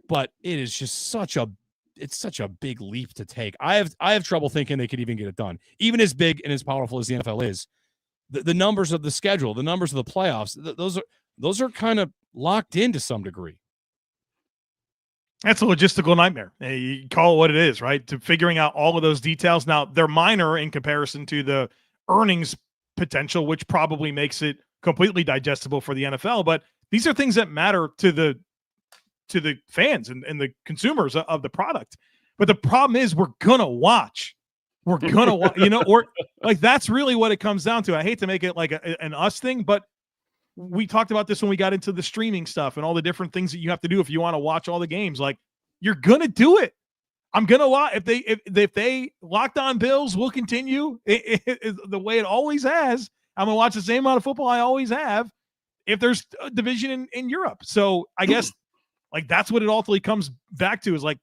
B: but it is just such a big leap to take. I have trouble thinking they could even get it done. Even as big and as powerful as the NFL is, the numbers of the schedule, the numbers of the playoffs, those are kind of locked in to some degree.
D: That's a logistical nightmare. You call it what it is, right? To figuring out all of those details. Now, they're minor in comparison to the earnings potential, which probably makes it completely digestible for the NFL. But these are things that matter to the fans and the consumers of the product. But the problem is we're going to watch. We're going to watch, or like that's really what it comes down to. I hate to make it like an us thing, but we talked about this when we got into the streaming stuff and all the different things that you have to do if you want to watch all the games. Like, you're going to do it. I'm gonna watch if they Locked On Bills will continue the way it always has. I'm gonna watch the same amount of football I always have if there's a division in Europe. So I guess like that's what it ultimately comes back to, is like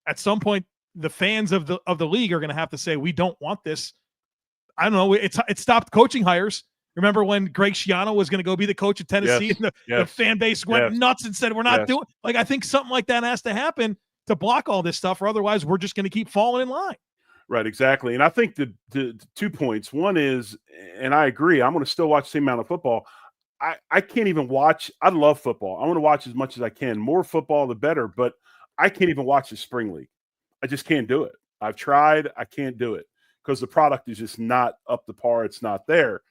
D: at some point the fans of the league are gonna have to say we don't want this. I don't know. It stopped coaching hires. Remember when Greg Schiano was going to go be the coach of Tennessee, and the fan base went nuts and said, we're not doing, like, I think something like that has to happen to block all this stuff, or otherwise we're just going to keep falling in line.
C: Right, exactly. And I think the 2 points. One is, and I agree, I'm going to still watch the same amount of football. I can't even watch. I love football. I want to watch as much as I can. More football, the better. But I can't even watch the spring league. I just can't do it. I've tried. I can't do it because the product is just not up to par. It's not there.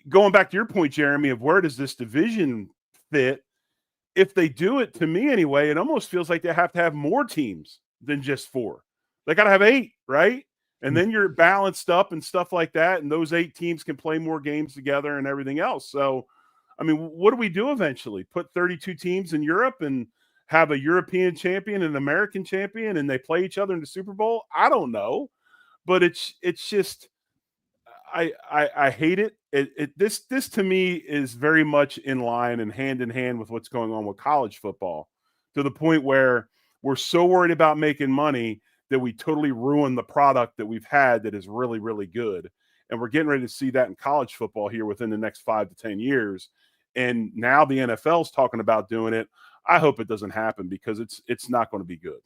C: Going back to your point, Jeremy, of where does this division fit? If they do it, to me anyway, it almost feels like they have to have more teams than just 4. They got to have 8, right? And then you're balanced up and stuff like that, and those 8 teams can play more games together and everything else. So, I mean, what do we do eventually? Put 32 teams in Europe and have a European champion and an American champion, and they play each other in the Super Bowl? I don't know, but it's just I hate it. This to me is very much in line and hand in hand with what's going on with college football, to the point where we're so worried about making money that we totally ruin the product that we've had that is really, really good. And we're getting ready to see that in college football here within the next 5 to 10 years. And now the NFL's talking about doing it. I hope it doesn't happen because it's not going to be good.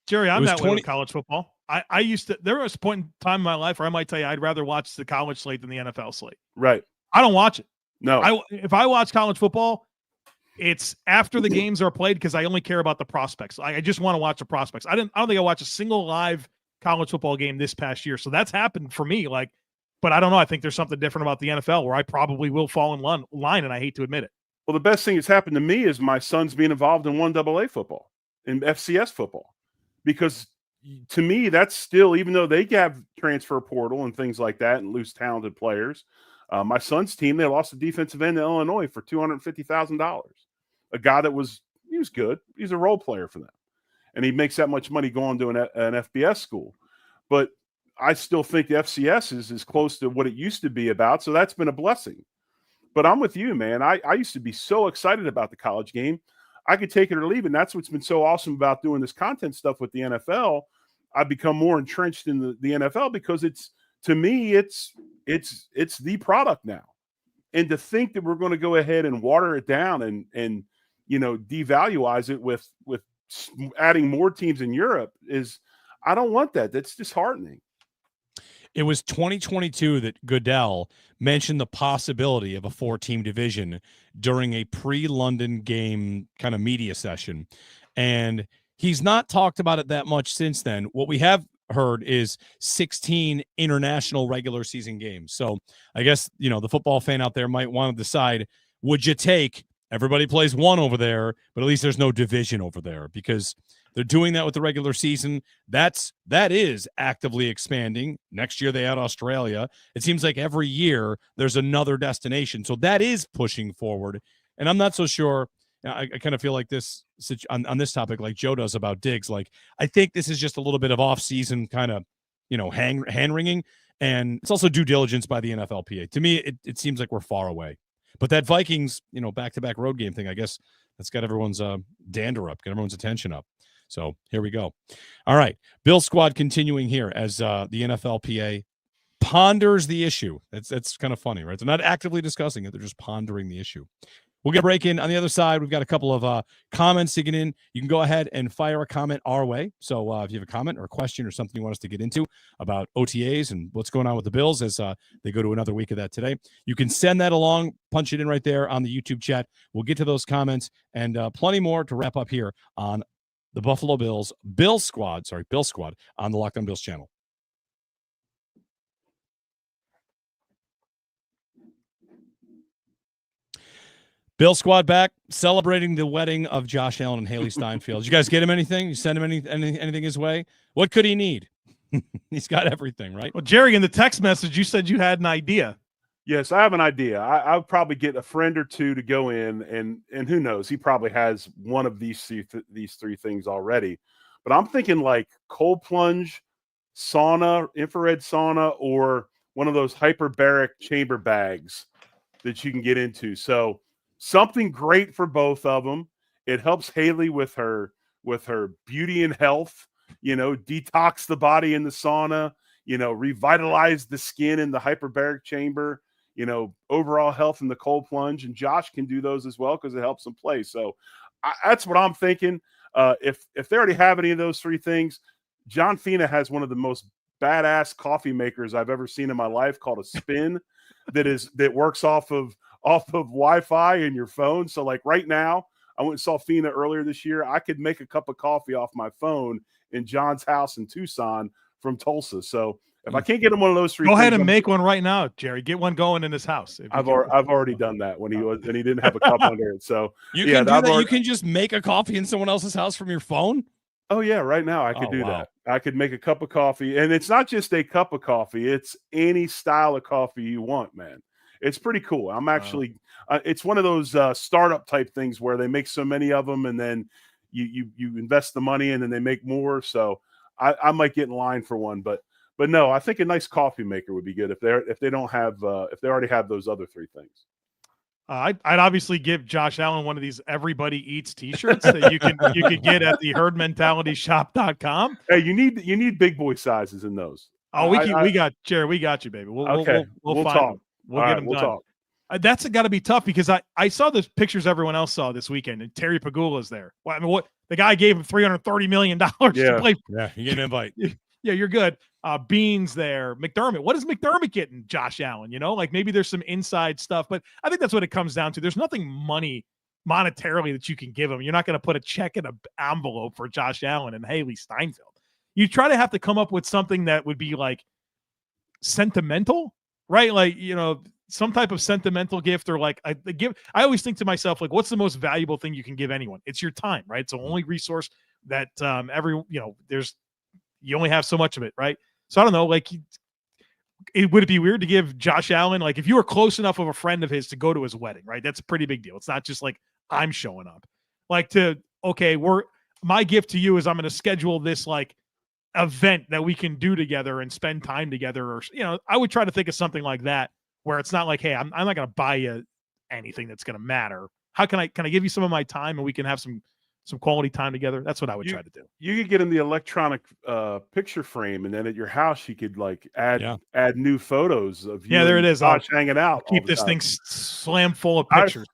D: Jerry, I'm that way with college football. I used to, there was a point in time in my life where I might tell you I'd rather watch the college slate than the NFL slate.
C: Right.
D: I don't watch it.
C: No.
D: If I watch college football, it's after the games are played because I only care about the prospects. I just want to watch the prospects. I don't think I watched a single live college football game this past year. So that's happened for me. But I don't know. I think there's something different about the NFL where I probably will fall in line, and I hate to admit it.
C: Well, the best thing that's happened to me is my son's being involved in 1AA football, in FCS football, because to me, that's still, even though they have transfer portal and things like that and lose talented players, my son's team, they lost a defensive end to Illinois for $250,000. A guy that he was good. He's a role player for them. And he makes that much money going to an FBS school. But I still think the FCS is close to what it used to be about. So that's been a blessing. But I'm with you, man. I used to be so excited about the college game. I could take it or leave it. And that's what's been so awesome about doing this content stuff with the NFL. I've become more entrenched in the NFL because to me, it's the product now. And to think that we're going to go ahead and water it down and devaluize it with adding more teams in Europe I don't want that. That's disheartening.
B: It was 2022 that Goodell mentioned the possibility of a 4-team division during a pre-London game kind of media session. And he's not talked about it that much since then. What we have heard is 16 international regular season games. So I guess, the football fan out there might want to decide, would you take everybody plays one over there, but at least there's no division over there, because they're doing that with the regular season. That is actively expanding. Next year they add Australia. It seems like every year there's another destination. So that is pushing forward. And I'm not so sure. I kind of feel like this on this topic, like Joe does about Diggs. Like, I think this is just a little bit of off-season kind of, hand-wringing. And it's also due diligence by the NFLPA. To me, it seems like we're far away. But that Vikings, back-to-back road game thing, I guess that's got everyone's dander up, got everyone's attention up. So here we go. All right. Bill Squad continuing here as the NFLPA ponders the issue. That's kind of funny, right? They're not actively discussing it. They're just pondering the issue. We'll get a break in on the other side. We've got a couple of comments to get in. You can go ahead and fire a comment our way. So if you have a comment or a question or something you want us to get into about OTAs and what's going on with the Bills as they go to another week of that today, you can send that along, punch it in right there on the YouTube chat. We'll get to those comments and plenty more to wrap up here on the Buffalo Bills Bill Squad on the Locked On Bills channel. Bill Squad back, celebrating the wedding of Josh Allen and Haley Steinfeld. Did you guys get him anything? You send him anything his way? What could he need? He's got everything, right?
D: Well, Jerry, in the text message, you said you had an idea.
C: Yes, I have an idea. I'll probably get a friend or two to go in, and who knows? He probably has one of these three things already. but I'm thinking like cold plunge, sauna, infrared sauna, or one of those hyperbaric chamber bags that you can get into. So something great for both of them. It helps Haley with her beauty and health, detox the body in the sauna, revitalize the skin in the hyperbaric chamber, overall health in the cold plunge. And Josh can do those as well because it helps him play. So that's what I'm thinking. If they already have any of those three things, John Fina has one of the most badass coffee makers I've ever seen in my life called a Spin that works off of Wi-Fi in your phone. So like right now, I went and saw Fina earlier this year. I could make a cup of coffee off my phone in John's house in Tucson from Tulsa. So if I can't get him one of those three,
D: go ahead and make one right now, Jerry. Get one going in his house.
C: I've already done that when he didn't have a cup under it. So
B: you can do that. You can just make a coffee in someone else's house from your phone.
C: Oh yeah, right now I could do that. I could make a cup of coffee, and it's not just a cup of coffee; it's any style of coffee you want, man. It's pretty cool. I'm actually, it's one of those startup type things where they make so many of them, and then you invest the money, and then they make more. So I might get in line for one, but no, I think a nice coffee maker would be good if they already have those other three things.
D: I'd obviously give Josh Allen one of these Everybody Eats T-shirts that you can get at the herdmentality.shop.com.
C: Hey, you need big boy sizes in those.
D: Oh, we got Jerry. We got you, baby. We'll find
C: talk.
D: them. We'll get them done.
C: Talk.
D: That's got to be tough because I saw the pictures everyone else saw this weekend, and Terry Pagula's there. Well, I mean, what the guy gave him $330 million to play.
B: Yeah, you get an invite.
D: Yeah, you're good. Beans there. McDermott. What is McDermott getting Josh Allen? Like maybe there's some inside stuff, but I think that's what it comes down to. There's nothing monetarily that you can give him. You're not going to put a check in an envelope for Josh Allen and Haley Steinfeld. You try to have to come up with something that would be like sentimental, right? Like, some type of sentimental gift, or like I always think to myself, like, what's the most valuable thing you can give anyone? It's your time, right? It's the only resource that you only have so much of it, right? So I don't know, like, would it be weird to give Josh Allen, like, if you were close enough of a friend of his to go to his wedding, right? That's a pretty big deal. It's not just like I'm showing up. Like my gift to you is I'm going to schedule this like event that we can do together and spend time together, or I would try to think of something like that where it's not like, hey, I'm not going to buy you anything that's going to matter. How can I give you some of my time and we can have some quality time together? That's what I would try to do. You
C: could get him the electronic picture frame, and then at your house you could like add new photos of you.
D: Yeah, there it is.
C: Josh hanging out.
D: Keep this thing slam full of pictures.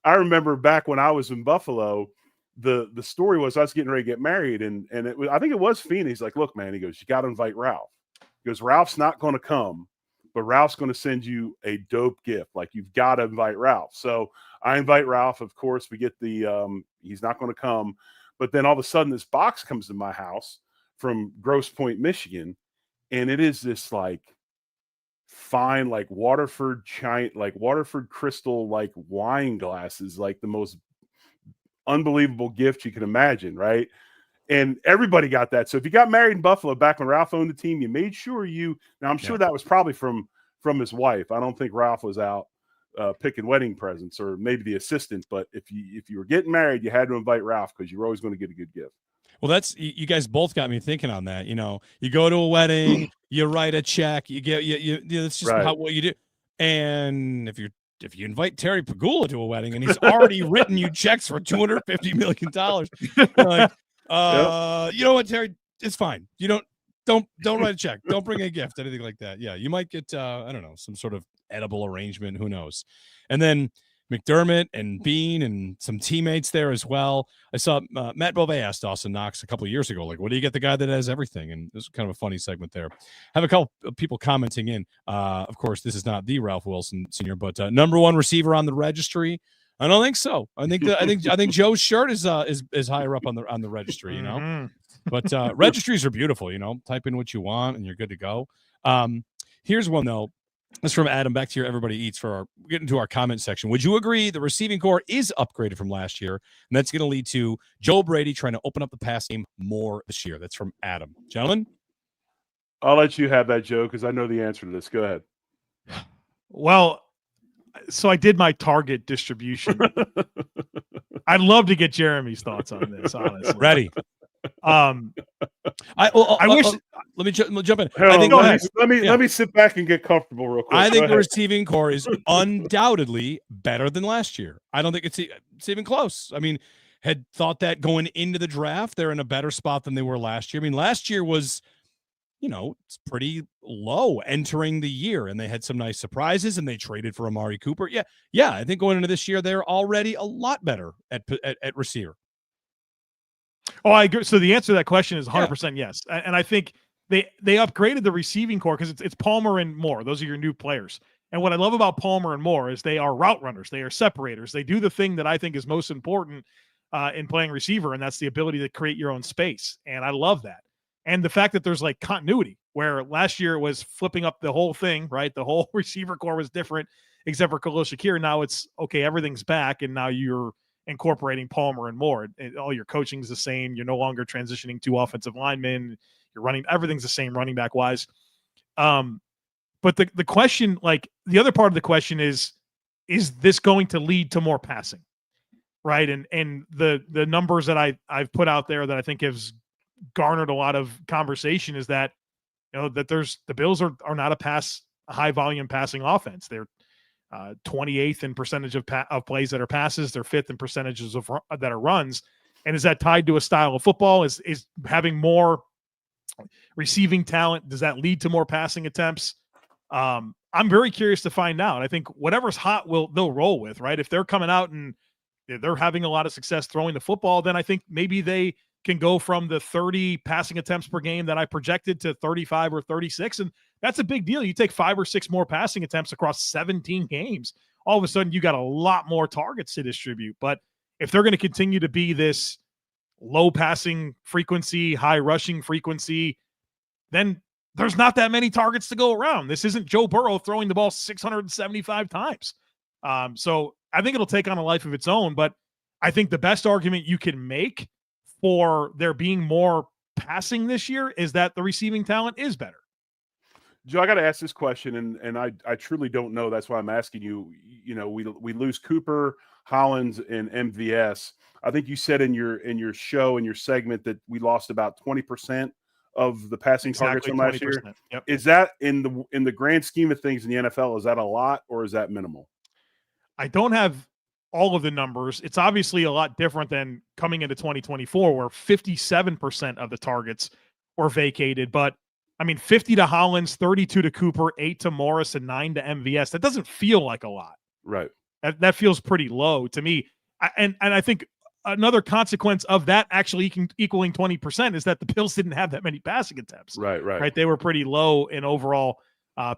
C: I remember back when I was in Buffalo, the story was I was getting ready to get married, and I think it was Feeney. He's like, look, man, he goes, you got to invite Ralph. He goes, Ralph's not going to come, but Ralph's going to send you a dope gift. Like, you've got to invite Ralph. So I invite Ralph. Of course, we get the he's not going to come. But then all of a sudden, this box comes to my house from Grosse Pointe, Michigan, and it is this like fine, like Waterford crystal, like wine glasses, like the most unbelievable gift you can imagine, right? And everybody got that. So if you got married in Buffalo back when Ralph owned the team, you made sure now I'm sure that was probably from his wife. I don't think Ralph was out picking wedding presents, or maybe the assistant. But if you were getting married, you had to invite Ralph because you were always going to get a good gift.
B: Well, you guys both got me thinking on that. You go to a wedding, you write a check, you get that's just what you do. And if you invite Terry Pagula to a wedding and he's already written you checks for $250 million, like, you know what, Terry, it's fine. You don't write a check. Don't bring a gift, anything like that. Yeah, you might get I don't know, some sort of edible arrangement. Who knows? And then McDermott and Bean and some teammates there as well. I saw Matt Bove asked Dawson Knox a couple of years ago, like, what do you get the guy that has everything? And this was kind of a funny segment there. Have a couple of people commenting in. Of course, this is not the Ralph Wilson Sr., but number one receiver on the registry. I don't think so. I think Joe's shirt is higher up on the registry, But registries are beautiful, Type in what you want and you're good to go. Here's one though. This is from Adam. Back to your Everybody Eats getting to our comment section. Would you agree the receiving core is upgraded from last year, and that's going to lead to Joe Brady trying to open up the pass game more this year? That's from Adam. Gentlemen?
C: I'll let you have that, Joe, because I know the answer to this. Go ahead.
D: Well, so I did my target distribution. I'd love to get Jeremy's thoughts on this, honestly.
B: Ready. I
D: wish.
B: Let me jump in.
C: Hell,
B: I think
C: let me sit back and get comfortable real quick.
B: I think the receiving core is undoubtedly better than last year. I don't think it's even close. I mean, had thought that going into the draft, they're in a better spot than they were last year. I mean, last year was, it's pretty low entering the year, and they had some nice surprises, and they traded for Amari Cooper. Yeah. I think going into this year, they're already a lot better at receiver.
D: Oh, I agree. So the answer to that question is 100% yes. And I think they upgraded the receiving core because it's Palmer and Moore. Those are your new players. And what I love about Palmer and Moore is they are route runners. They are separators. They do the thing that I think is most important in playing receiver, and that's the ability to create your own space. And I love that. And the fact that there's like continuity, where last year it was flipping up the whole thing, right? The whole receiver core was different, except for Khalil Shakir. Now it's okay, everything's back, and now you're incorporating Palmer and Moore. All your coaching's the same. You're no longer transitioning to offensive linemen. You're running, everything's the same running back wise. But the question, like the other part of the question is this going to lead to more passing? Right. And the numbers that I've put out there that I think has garnered a lot of conversation is that, that the Bills are not a high volume passing offense. They're 28th in percentage of plays that are passes. They're 5th in percentages that are runs. And is that tied to a style of football? Is having more receiving talent, does that lead to more passing attempts? I'm very curious to find out. I think whatever's hot they'll roll with, right? If they're coming out and they're having a lot of success throwing the football, then I think maybe they can go from the 30 passing attempts per game that I projected to 35 or 36. And that's a big deal. You take 5 or 6 more passing attempts across 17 games. All of a sudden you got a lot more targets to distribute. But if they're going to continue to be this low passing frequency, high rushing frequency, then there's not that many targets to go around. This isn't Joe Burrow throwing the ball 675 times. So I think it'll take on a life of its own, but I think the best argument you can make for there being more passing this year is that the receiving talent is better.
C: Joe, I got to ask this question, and I truly don't know. That's why I'm asking you. We lose Cooper, Hollins, and MVS. I think you said in your show, in your segment, that we lost about 20% of the passing targets from last year.
D: Yep.
C: Is that in the grand scheme of things in the NFL? Is that a lot or is that minimal?
D: I don't have all of the numbers. It's obviously a lot different than coming into 2024, where 57% of the targets were vacated. But I mean, 50 to Hollins, 32 to Cooper, 8 to Morris, and 9 to MVS. That doesn't feel like a lot.
C: Right.
D: That feels pretty low to me. And I think another consequence of that actually equaling 20% is that the Bills didn't have that many passing attempts.
C: Right.
D: They were pretty low in overall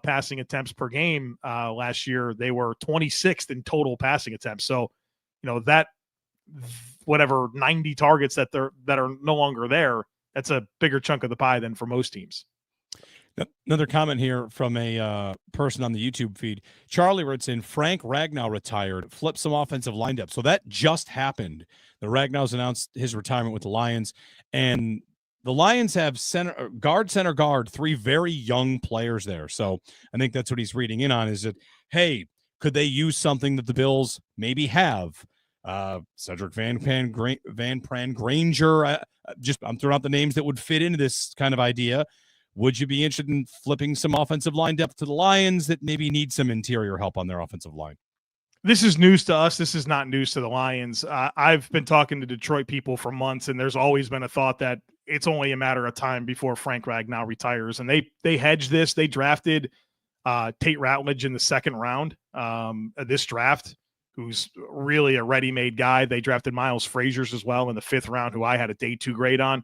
D: passing attempts per game last year. They were 26th in total passing attempts. So, that whatever 90 targets that are no longer there, that's a bigger chunk of the pie than for most teams.
B: Another comment here from a person on the YouTube feed. Charlie writes in, Frank Ragnow retired, flipped some offensive line depth. So that just happened. The Ragnow's announced his retirement with the Lions, and the Lions have center guard, 3 very young players there. So I think that's what he's reading in on, is that, hey, could they use something that the Bills maybe have? Cedric Van Pran Granger. I'm throwing out the names that would fit into this kind of idea. Would you be interested in flipping some offensive line depth to the Lions that maybe need some interior help on their offensive line?
D: This is news to us. This is not news to the Lions. I've been talking to Detroit people for months, and there's always been a thought that it's only a matter of time before Frank Ragnow retires. And they hedged this. They drafted Tate Ratledge in the 2nd round of this draft, who's really a ready-made guy. They drafted Miles Fraziers as well in the 5th round, who I had a day 2 grade on.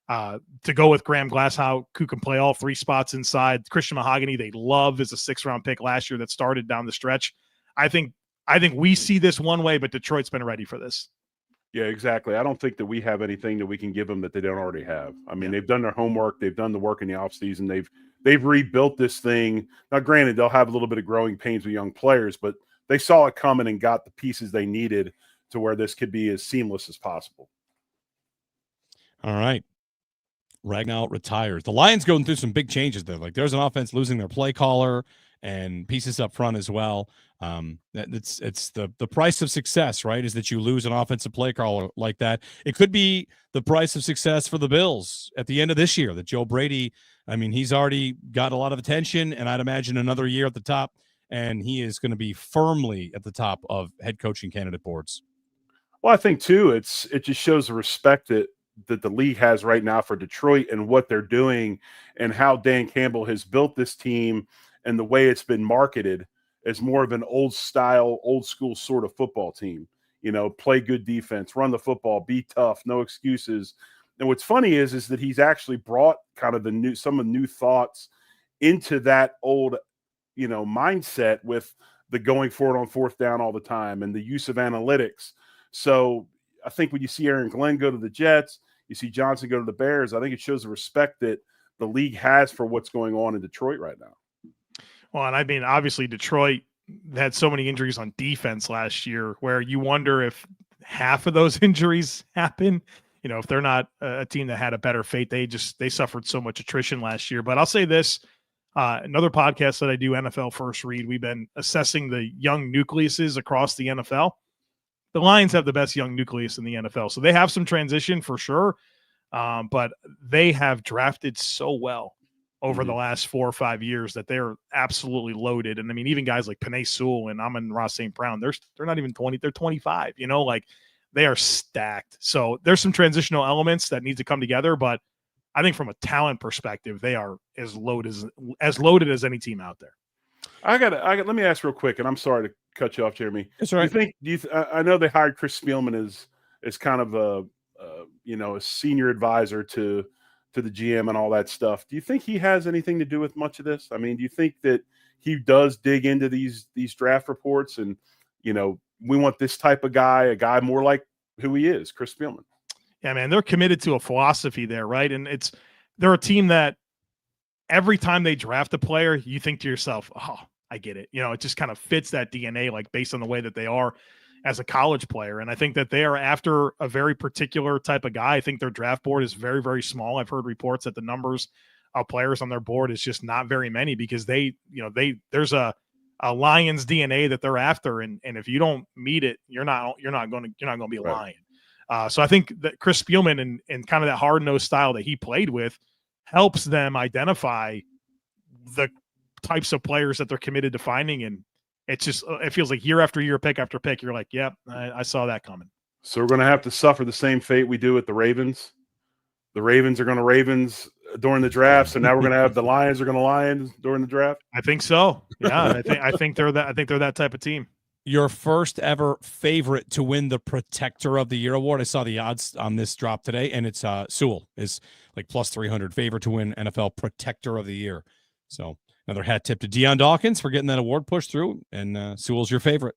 D: To go with Graham Glasgow, who can play all 3 spots inside. Christian Mahogany, they love as a 6th-round pick last year that started down the stretch. I think we see this one way, but Detroit's been ready for this.
C: Yeah, exactly. I don't think that we have anything that we can give them that they don't already have. I mean, They've done their homework. They've done the work in the offseason. They've rebuilt this thing. Now, granted, they'll have a little bit of growing pains with young players, but they saw it coming and got the pieces they needed to where this could be as seamless as possible.
B: All right. Ragnow retires. The Lions going through some big changes there. Like, there's an offense losing their play caller and pieces up front as well. It's the price of success, right? Is that you lose an offensive play caller like that. It could be the price of success for the Bills at the end of this year, that Joe Brady, I mean, he's already got a lot of attention, and I'd imagine another year at the top, and he is going to be firmly at the top of head coaching candidate boards.
C: Well, I think too, it just shows the respect that the league has right now for Detroit and what they're doing, and how Dan Campbell has built this team, and the way it's been marketed as more of an old school sort of football team. You know, play good defense, run the football, be tough, no excuses. And what's funny is that he's actually brought kind of some of the new thoughts into that old, mindset, with the going for it on fourth down all the time and the use of analytics. So I think when you see Aaron Glenn go to the Jets, you see Johnson go to the Bears, I think it shows the respect that the league has for what's going on in Detroit right now.
D: Well, and I mean, obviously Detroit had so many injuries on defense last year, where you wonder if half of those injuries happen. If they're not a team that had a better fate, they suffered so much attrition last year. But I'll say this, another podcast that I do, NFL First Read, we've been assessing the young nucleuses across the NFL. The Lions have the best young nucleus in the NFL, so they have some transition for sure. But they have drafted so well over the last 4 or 5 years that they're absolutely loaded. And I mean, even guys like Penei Sewell and Amon-Ra St. Brown, they're not even 20, they're 25, like they are stacked. So there's some transitional elements that need to come together, but I think from a talent perspective, they are as loaded as any team out there.
C: Let me ask real quick, and I'm sorry to cut you off, Jeremy.
B: That's all right.
C: I know they hired Chris Spielman as kind of a senior advisor to the GM and all that stuff. Do you think he has anything to do with much of this? I mean, do you think that he does dig into these draft reports and, we want this type of guy, a guy more like who he is, Chris Spielman?
D: Yeah, man, they're committed to a philosophy there, right? And they're a team that every time they draft a player, you think to yourself, oh, I get it. It just kind of fits that DNA, like based on the way that they are as a college player. And I think that they are after a very particular type of guy. I think their draft board is very, very small. I've heard reports that the numbers of players on their board is just not very many, because there's a Lions DNA that they're after. And if you don't meet it, you're not going to be a Lion. So I think that Chris Spielman and kind of that hard-nosed style that he played with helps them identify the types of players that they're committed to finding. And it feels like year after year, pick after pick, you're like, yep, I saw that coming.
C: So we're going to have to suffer the same fate we do with the Ravens. The Ravens are going to Ravens during the draft. So now we're going to have the Lions are going to Lions during the draft.
D: I think so. Yeah. I think they're that type of team.
B: Your first ever favorite to win the Protector of the Year award. I saw the odds on this drop today, and it's Sewell is like plus 300 favorite to win NFL Protector of the Year. So another hat tip to Deion Dawkins for getting that award pushed through, and Sewell's your favorite.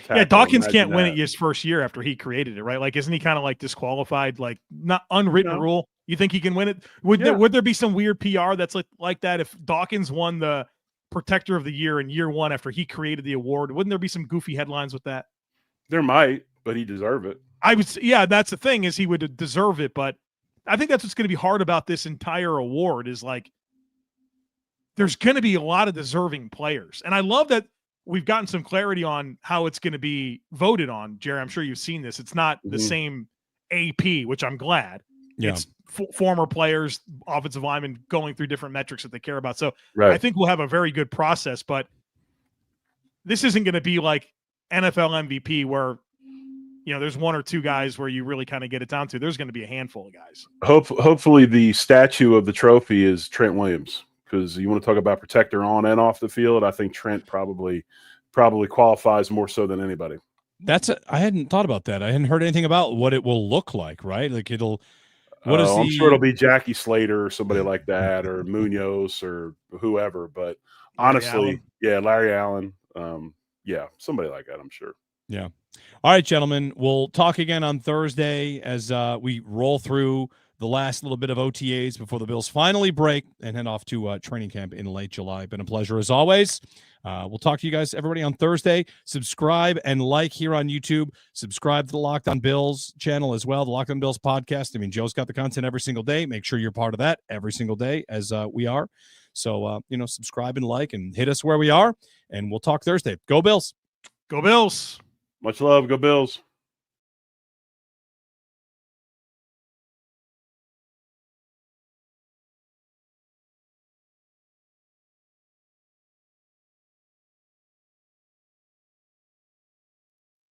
D: Yeah, Dawkins can't win it his first year after he created it, right? Like, isn't he kind of like disqualified? Like, not unwritten rule. You think he can win it? Would there be some weird PR that's like that if Dawkins won the Protector of the Year in year one after he created the award? Wouldn't there be some goofy headlines with that?
C: There might, but he deserve it.
D: That's the thing, is he would deserve it. But I think that's what's going to be hard about this entire award, is like, there's going to be a lot of deserving players. And I love that we've gotten some clarity on how it's going to be voted on. Jerry, I'm sure you've seen this. It's not the same AP, which I'm glad. Yeah. It's former players, offensive linemen, going through different metrics that they care about. So I think we'll have a very good process, but this isn't going to be like NFL MVP where, there's one or two guys where you really kind of get it down to. There's going to be a handful of guys.
C: Hopefully the statue of the trophy is Trent Williams, because you want to talk about protector on and off the field. I think Trent probably qualifies more so than anybody.
B: I hadn't thought about that. I hadn't heard anything about what it will look like, right? Like
C: I'm sure it'll be Jackie Slater or somebody like that, or Munoz or whoever. But honestly, Larry Allen. Somebody like that, I'm sure.
B: Yeah. All right, gentlemen. We'll talk again on Thursday as we roll through the last little bit of OTAs before the Bills finally break and head off to training camp in late July. Been a pleasure as always. We'll talk to you guys, everybody, on Thursday. Subscribe and like here on YouTube. Subscribe to the Locked On Bills channel as well, the Locked On Bills podcast. I mean, Joe's got the content every single day. Make sure you're part of that every single day, as we are. So, subscribe and like and hit us where we are, and we'll talk Thursday. Go Bills.
D: Go Bills.
C: Much love. Go Bills.